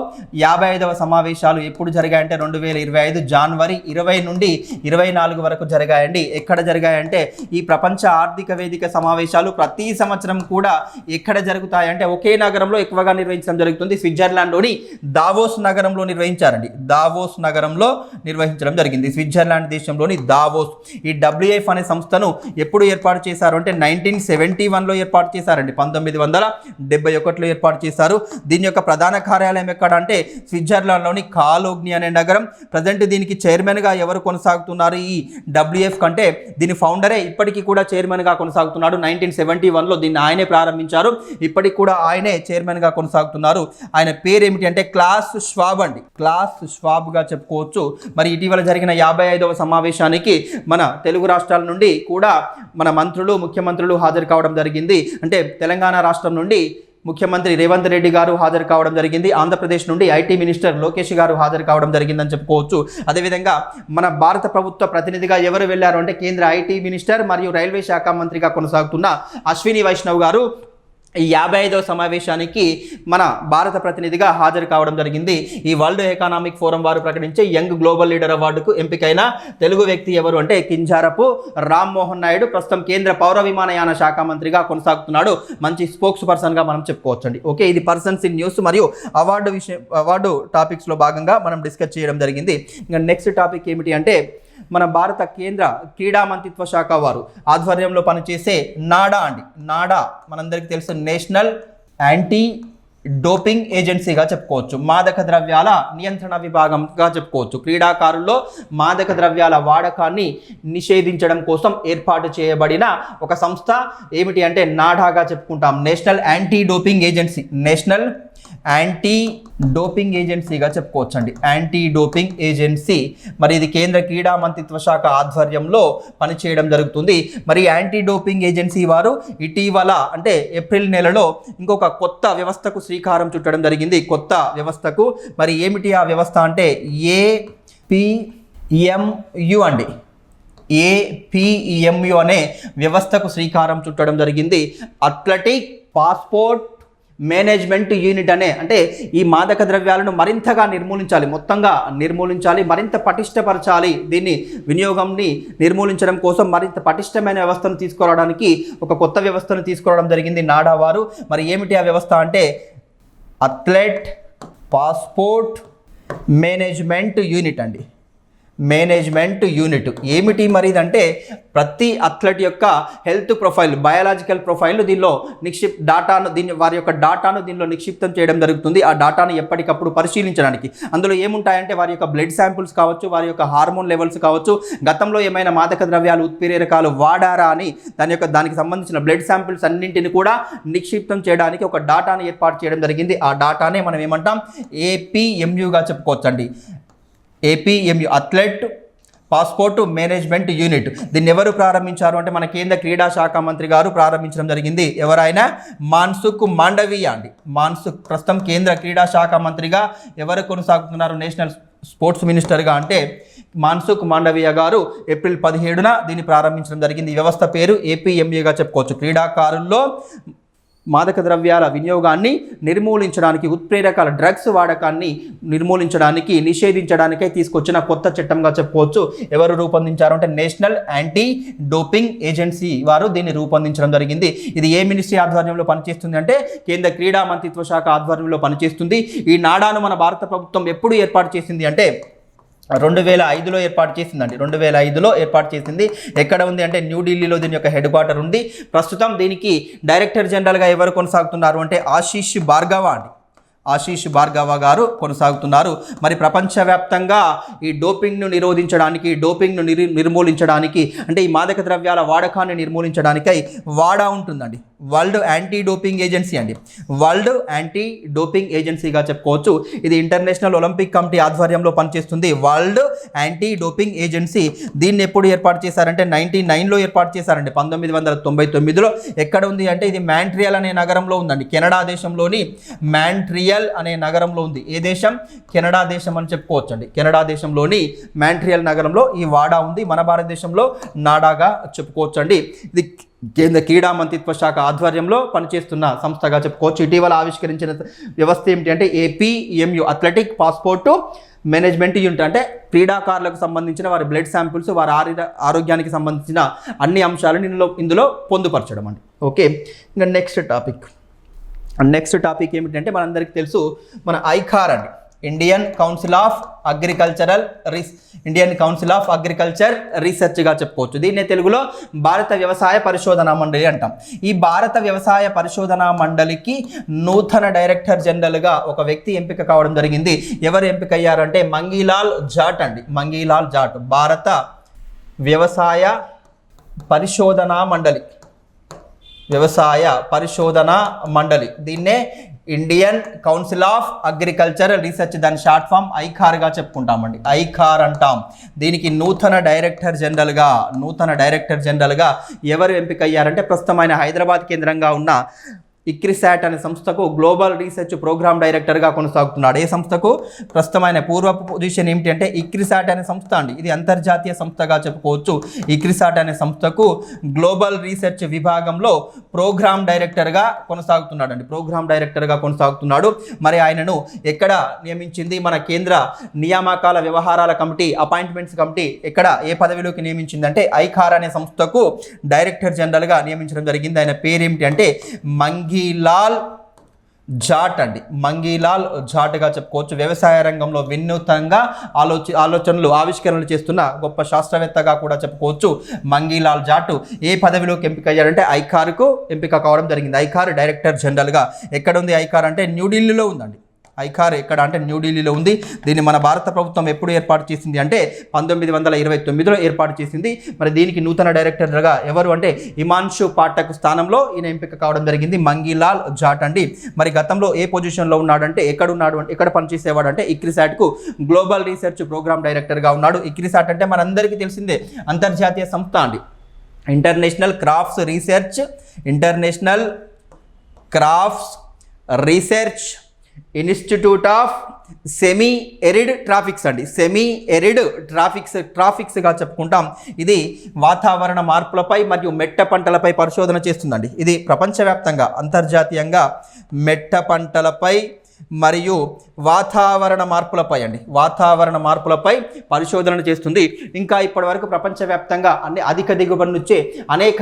55వ సమావేశాలు ఎప్పుడు జరిగాయంటే 2025 జనవరి 20 నుండి 24 వరకు జరిగాయండి. ఎక్కడ జరిగాయంటే ఈ ప్రపంచ ఆర్థిక వేదిక సమావేశాలు ప్రతి సంవత్సరం కూడా ఎక్కడ జరుగుతాయంటే ఒకే నగరంలో ఎక్కువగా నిర్వహించడం జరుగుతుంది. స్విట్జర్లాండ్లోని దావోస్ నగరంలో నిర్వహించారండి. దావోస్ నగరంలో నిర్వహించడం జరిగింది. స్విట్జర్లాండ్ దేశంలోని దావోస్. ఈ WEF అనే సంస్థను ఎప్పుడు ఏర్పాటు చేశారు అంటే 1971లో ఏర్పాటు చేశారండి. 1971లో ఏర్పాటు చేశారు. దీని యొక్క ప్రధాన కార్యాలయం ఎక్కడ అంటే స్విట్జర్లాండ్లోని కాలోగ్ని అనే నగరం. ప్రజెంట్ దీనికి చైర్మన్గా ఎవరు కొనసాగుతున్నారు ఈ WEF కంటే దీని ఫౌండరే ఇప్పటికీ కూడా చైర్మన్గా కొనసాగుతున్నాడు. 1971లో దీన్ని ఆయనే ప్రారంభించారు. ఇప్పటికి కూడా ఆయనే చైర్మన్గా కొనసాగుతున్నారు. ఆయన పేరు ఏమిటి అంటే క్లాస్ ష్వాబ్ అండి. క్లాస్ ష్వాబ్గా చెప్పుకోవచ్చు. మరి ఇటీవల జరిగిన 55వ సమావేశానికి మన తెలుగు రాష్ట్రాల నుండి కూడా మన మంత్రులు ముఖ్యమంత్రులు హాజరు కావడం జరిగింది. అంటే తెలంగాణ రాష్ట్రం నుండి ముఖ్యమంత్రి రేవంత్ రెడ్డి గారు హాజరు కావడం జరిగింది. ఆంధ్రప్రదేశ్ నుండి ఐటీ మినిస్టర్ లోకేష్ గారు హాజరు కావడం జరిగిందని చెప్పుకోవచ్చు. అదేవిధంగా మన భారత ప్రభుత్వ ప్రతినిధిగా ఎవరు వెళ్ళారు అంటే కేంద్ర ఐటీ మినిస్టర్ మరియు రైల్వే శాఖ మంత్రిగా కొనసాగుతున్న అశ్విని వైష్ణవ్ గారు ఈ 55వ సమావేశానికి మన భారత ప్రతినిధిగా హాజరు కావడం జరిగింది. ఈ వరల్డ్ ఎకనామిక్ ఫోరం వారు ప్రకటించే యంగ్ గ్లోబల్ లీడర్ అవార్డుకు ఎంపికైన తెలుగు వ్యక్తి ఎవరు అంటే కింజారపు రామ్మోహన్ నాయుడు. ప్రస్తుతం కేంద్ర పౌర విమానయాన శాఖ మంత్రిగా కొనసాగుతున్నాడు. మంచి స్పోక్స్ పర్సన్గా మనం చెప్పుకోవచ్చండి. ఓకే, ఇది పర్సన్స్ ఇన్ న్యూస్ మరియు అవార్డు టాపిక్స్లో భాగంగా మనం డిస్కస్ చేయడం జరిగింది. ఇంకా నెక్స్ట్ టాపిక్ ఏమిటి అంటే మన భారత కేంద్ర క్రీడా మంత్రిత్వ శాఖ వారు ఆధ్వర్యంలో పనిచేసే నాడా అండి. నాడా మనందరికీ తెలుసు నేషనల్ యాంటీ డోపింగ్ ఏజెన్సీగా చెప్పుకోవచ్చు. మాదక ద్రవ్యాల నియంత్రణ విభాగంగా చెప్పుకోవచ్చు. క్రీడాకారుల్లో మాదక ద్రవ్యాల వాడకాన్ని నిషేధించడం కోసం ఏర్పాటు చేయబడిన ఒక సంస్థ ఏమిటి అంటే నాడాగా చెప్పుకుంటాం. National anti doping agency. National anti doping ఏజెన్సీగా చెప్పుకోవచ్చు అండి. Anti doping agency. మరి ఇది కేంద్ర క్రీడా మంత్రిత్వ శాఖ ఆధ్వర్యంలో పనిచేయడం జరుగుతుంది. మరి యాంటీ డోపింగ్ ఏజెన్సీ వారు ఇటీవల అంటే ఏప్రిల్ నెలలో ఇంకొక కొత్త వ్యవస్థకు శ్రీకారం చుట్టడం జరిగింది. కొత్త వ్యవస్థకు. మరి ఏమిటి ఆ వ్యవస్థ అంటే APEMU అండి. APEMU అనే వ్యవస్థకు శ్రీకారం చుట్టడం జరిగింది. అథ్లెటిక్ పాస్పోర్ట్ మేనేజ్మెంట్ యూనిట్ అంటే ఈ మాదక ద్రవ్యాలను మరింతగా నిర్మూలించాలి, మొత్తంగా నిర్మూలించాలి, మరింత పటిష్టపరచాలి. దీన్ని వినియోగంని నిర్మూలించడం కోసం మరింత పటిష్టమైన వ్యవస్థను తీసుకురావడానికి ఒక కొత్త వ్యవస్థను తీసుకురావడం జరిగింది నాడా వారు. మరి ఏమిటి ఆ వ్యవస్థ అంటే అథ్లెట్ పాస్పోర్ట్ మేనేజ్మెంట్ యూనిట్ అండి. మేనేజ్మెంట్ యూనిట్ ఏమిటి మరి ఇదంటే ప్రతి అథ్లెట్ యొక్క హెల్త్ ప్రొఫైల్, బయాలజికల్ ప్రొఫైల్ దీనిలో వారి యొక్క డాటాను దీనిలో నిక్షిప్తం చేయడం జరుగుతుంది. ఆ డాటాను ఎప్పటికప్పుడు పరిశీలించడానికి అందులో ఏముంటాయంటే వారి యొక్క బ్లడ్ శాంపుల్స్ కావచ్చు, వారి యొక్క హార్మోన్ లెవెల్స్ కావచ్చు, గతంలో ఏమైనా మాదక ద్రవ్యాలు ఉత్ప్రేరకాలు వాడారా అని దానికి సంబంధించిన బ్లడ్ శాంపుల్స్ అన్నింటిని కూడా నిక్షిప్తం చేయడానికి ఒక డాటాను ఏర్పాటు చేయడం జరిగింది. ఆ డాటానే మనం ఏమంటాం APMUగా చెప్పుకోవచ్చు అండి. APMU athlete passport management unit. దీన్ని ఎవరు ప్రారంభించారు అంటే మన కేంద్ర క్రీడా శాఖ మంత్రి గారు ప్రారంభించడం జరిగింది. ఎవరైనా మాన్సుఖ్ మాండవీయ అండి. మాన్సుఖ్ ప్రస్తుతం కేంద్ర క్రీడా శాఖ మంత్రిగా ఎవరు కొనసాగుతున్నారు నేషనల్ స్పోర్ట్స్ మినిస్టర్గా అంటే మాన్సుఖ్ మాండవీయ గారు ఏప్రిల్ 17న దీన్ని ప్రారంభించడం జరిగింది. ఈ వ్యవస్థ పేరు APMUగా చెప్పుకోవచ్చు. క్రీడాకారుల్లో మాదక ద్రవ్యాల వినియోగాన్ని నిర్మూలించడానికి, ఉత్ప్రేరకాల డ్రగ్స్ వాడకాన్ని నిర్మూలించడానికి, నిషేధించడానికై తీసుకొచ్చిన కొత్త చట్టంగా చెప్పుకోవచ్చు. ఎవరు రూపొందించారు అంటే నేషనల్ యాంటీ డోపింగ్ ఏజెన్సీ వారు దీన్ని రూపొందించడం జరిగింది. ఇది ఏ మినిస్ట్రీ ఆధ్వర్యంలో పనిచేస్తుంది అంటే కేంద్ర క్రీడా మంత్రిత్వ శాఖ ఆధ్వర్యంలో పనిచేస్తుంది. ఈ నాడాను మన భారత ప్రభుత్వం ఎప్పుడు ఏర్పాటు చేసింది అంటే 2005లో ఏర్పాటు చేసిందండి. 2005లో ఏర్పాటు చేసింది. ఎక్కడ ఉంది అంటే న్యూఢిల్లీలో దీని యొక్క హెడ్ క్వార్టర్ ఉంది. ప్రస్తుతం దీనికి డైరెక్టర్ జనరల్గా ఎవరు కొనసాగుతున్నారు అంటే ఆశీష్ భార్గవ అండి. ఆశీష్ భార్గవ గారు కొనసాగుతున్నారు. మరి ప్రపంచవ్యాప్తంగా ఈ డోపింగ్ను నిరోధించడానికి, డోపింగ్ను నిర్మూలించడానికి అంటే ఈ మాదక ద్రవ్యాల వాడకాన్ని నిర్మూలించడానికై వాడా ఉంటుందండి. వరల్డ్ యాంటీ డోపింగ్ ఏజెన్సీ అండి. వరల్డ్ యాంటీ డోపింగ్ ఏజెన్సీగా చెప్పుకోవచ్చు. ఇది ఇంటర్నేషనల్ ఒలింపిక్ కమిటీ ఆధ్వర్యంలో పనిచేస్తుంది. World anti doping agency. దీన్ని ఎప్పుడు ఏర్పాటు చేశారంటే 1999లో ఏర్పాటు చేశారండి. 1999లో. ఎక్కడ ఉంది అంటే ఇది మాంట్రియల్ అనే నగరంలో ఉందండి. కెనడా దేశంలోని మాంట్రియల్ అనే నగరంలో ఉంది. ఏ దేశం? కెనడా దేశం అని చెప్పుకోవచ్చు అండి. కెనడా దేశంలోని మాంట్రియల్ నగరంలో ఈ వాడా ఉంది. మన భారతదేశంలో నాడాగా చెప్పుకోవచ్చు అండి. ఇది కేంద్ర క్రీడా మంత్రిత్వ శాఖ ఆధ్వర్యంలో పనిచేస్తున్న సంస్థగా చెప్పుకోవచ్చు. ఇటీవల ఆవిష్కరించిన వ్యవస్థ ఏమిటి అంటే APMU athletic passport management unit. అంటే క్రీడాకారులకు సంబంధించిన వారి బ్లడ్ శాంపిల్స్, వారి ఆరోగ్యానికి సంబంధించిన అన్ని అంశాలను ఇందులో పొందుపరచడం అండి. ఓకే, ఇంకా నెక్స్ట్ టాపిక్ ఏమిటంటే మనందరికీ తెలుసు మన ఐకార్ అండి, ఇండియన్ కౌన్సిల్ ఆఫ్ అగ్రికల్చర్ రీసెర్చ్గా చెప్పుకోవచ్చు. దీన్నే తెలుగులో భారత వ్యవసాయ పరిశోధనా మండలి అంటాం. ఈ భారత వ్యవసాయ పరిశోధనా మండలికి నూతన డైరెక్టర్ జనరల్గా ఒక వ్యక్తి ఎంపిక కావడం జరిగింది. ఎవరు ఎంపిక అయ్యారంటే మంగీలాల్ జాట్ అండి. మంగీలాల్ జాట్ భారత వ్యవసాయ పరిశోధనా మండలి దీన్నే Indian council of agriculture research, దాని షార్ట్ ఫామ్ ఐకార్గా చెప్పుకుంటామండి. ఐకార్ అంటాం. దీనికి నూతన డైరెక్టర్ జనరల్గా ఎవరు ఎంపిక అయ్యారంటే ప్రస్తుతం ఆయన హైదరాబాద్ కేంద్రంగా ఉన్న ఇక్రిసాట్ అనే సంస్థకు గ్లోబల్ రీసెర్చ్ ప్రోగ్రామ్ డైరెక్టర్గా కొనసాగుతున్నాడు. ఏ సంస్థకు? ప్రస్తుతం ఆయన పూర్వపు పొజిషన్ ఏమిటి అంటే ఇక్రిసాట్ అనే సంస్థ అండి. ఇది అంతర్జాతీయ సంస్థగా చెప్పుకోవచ్చు. ఇక్రిసాట్ అనే సంస్థకు గ్లోబల్ రీసెర్చ్ విభాగంలో ప్రోగ్రామ్ డైరెక్టర్గా కొనసాగుతున్నాడు. మరి ఆయనను ఎక్కడ నియమించింది? మన కేంద్ర నియామకాల వ్యవహారాల కమిటీ, అపాయింట్మెంట్స్ కమిటీ ఎక్కడ ఏ పదవిలోకి నియమించిందంటే ఐకార్ అనే సంస్థకు డైరెక్టర్ జనరల్గా నియమించడం జరిగింది. ఆయన పేరేమిటి అంటే మంగీలాల్ జాట్ అండి. మంగీలాల్ జాట్గా చెప్పుకోవచ్చు. వ్యవసాయ రంగంలో వినూత్నంగా ఆవిష్కరణలు చేస్తున్న గొప్ప శాస్త్రవేత్తగా కూడా చెప్పుకోవచ్చు. మంగీలాల్ జాట్ ఏ పదవిలోకి ఎంపిక అయ్యారంటే ఐకార్కు ఎంపిక కావడం జరిగింది. ఐకార్ డైరెక్టర్ జనరల్గా ఎక్కడ ఉంది? ఐకార్ అంటే న్యూఢిల్లీలో ఉందండి. ఐకార్ ఎక్కడ అంటే న్యూఢిల్లీలో ఉంది. దీన్ని మన భారత ప్రభుత్వం ఎప్పుడు ఏర్పాటు చేసింది అంటే 1929లో ఏర్పాటు చేసింది. మరి దీనికి నూతన డైరెక్టర్గా ఎవరు అంటే హిమాంశు పాఠక్ స్థానంలో ఈయన ఎంపిక కావడం జరిగింది. మంగీలాల్ జాట్ అండి. మరి గతంలో ఏ పొజిషన్లో ఉన్నాడంటే ఎక్కడ పనిచేసేవాడు అంటే ఇక్రిసాట్కు గ్లోబల్ రీసెర్చ్ ప్రోగ్రామ్ డైరెక్టర్గా ఉన్నాడు. ఇక్రిసాట్ అంటే మనందరికీ తెలిసిందే అంతర్జాతీయ సంస్థ అండి. International crafts research institute of semi arid traffics అండి. సెమీ ఎరిడ్ ట్రాఫిక్స్గా చెప్పుకుంటాం. ఇది వాతావరణ మార్పులపై మరియు మెట్ట పంటలపై పరిశోధన చేస్తుందండి. ఇది ప్రపంచవ్యాప్తంగా అంతర్జాతీయంగా మెట్ట పంటలపై మరియు వాతావరణ మార్పులపై పరిశోధనలు చేస్తుంది. ఇంకా ఇప్పటి వరకు ప్రపంచవ్యాప్తంగా అధిక దిగుబడి నుంచే అనేక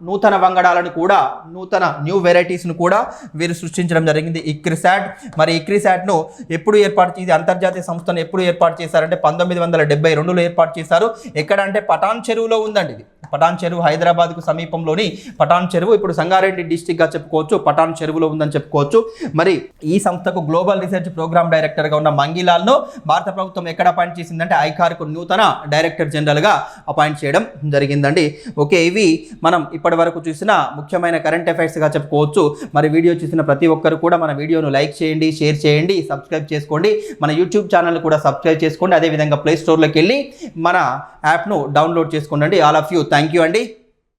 నూతన వంగడాలను కూడా, నూతన న్యూ వెరైటీస్ను కూడా వీరు సృష్టించడం జరిగింది ఇక్రిసాట్. మరి ఇక్రిసాట్ను ఎప్పుడు ఏర్పాటు చేసి అంతర్జాతీయ సంస్థను ఎప్పుడు ఏర్పాటు చేశారంటే 1972లో ఏర్పాటు చేశారు. ఎక్కడ అంటే పటాన్ చెరువులో ఉందండి. ఇది పటాన్ చెరువు హైదరాబాద్కు సమీపంలోని పటాన్ చెరువు, ఇప్పుడు సంగారెడ్డి డిస్టిక్గా చెప్పుకోవచ్చు. పటాన్ చెరువులో ఉందని చెప్పుకోవచ్చు. మరి ఈ సంస్థకు గ్లోబల్ రీసెర్చ్ ప్రోగ్రామ్ డైరెక్టర్గా ఉన్న మంగీలాల్ను భారత ప్రభుత్వం ఎక్కడ అపాయింట్ చేసిందంటే ఐకార్కు నూతన డైరెక్టర్ జనరల్గా అపాయింట్ చేయడం జరిగిందండి. ఓకే, ఇవి మనం ఇప్పటి వరకు చూసిన ముఖ్యమైన కరెంట్ అఫైర్స్గా చెప్పుకోవచ్చు. మరి వీడియో చూసిన ప్రతి ఒక్కరు కూడా మన వీడియోను లైక్ చేయండి, షేర్ చేయండి, సబ్స్క్రైబ్ చేసుకోండి. మన యూట్యూబ్ ఛానల్ కూడా సబ్స్క్రైబ్ చేసుకోండి. అదేవిధంగా ప్లే స్టోర్లోకి వెళ్ళి మన యాప్ను డౌన్లోడ్ చేసుకోండి. All of you thank you అండి.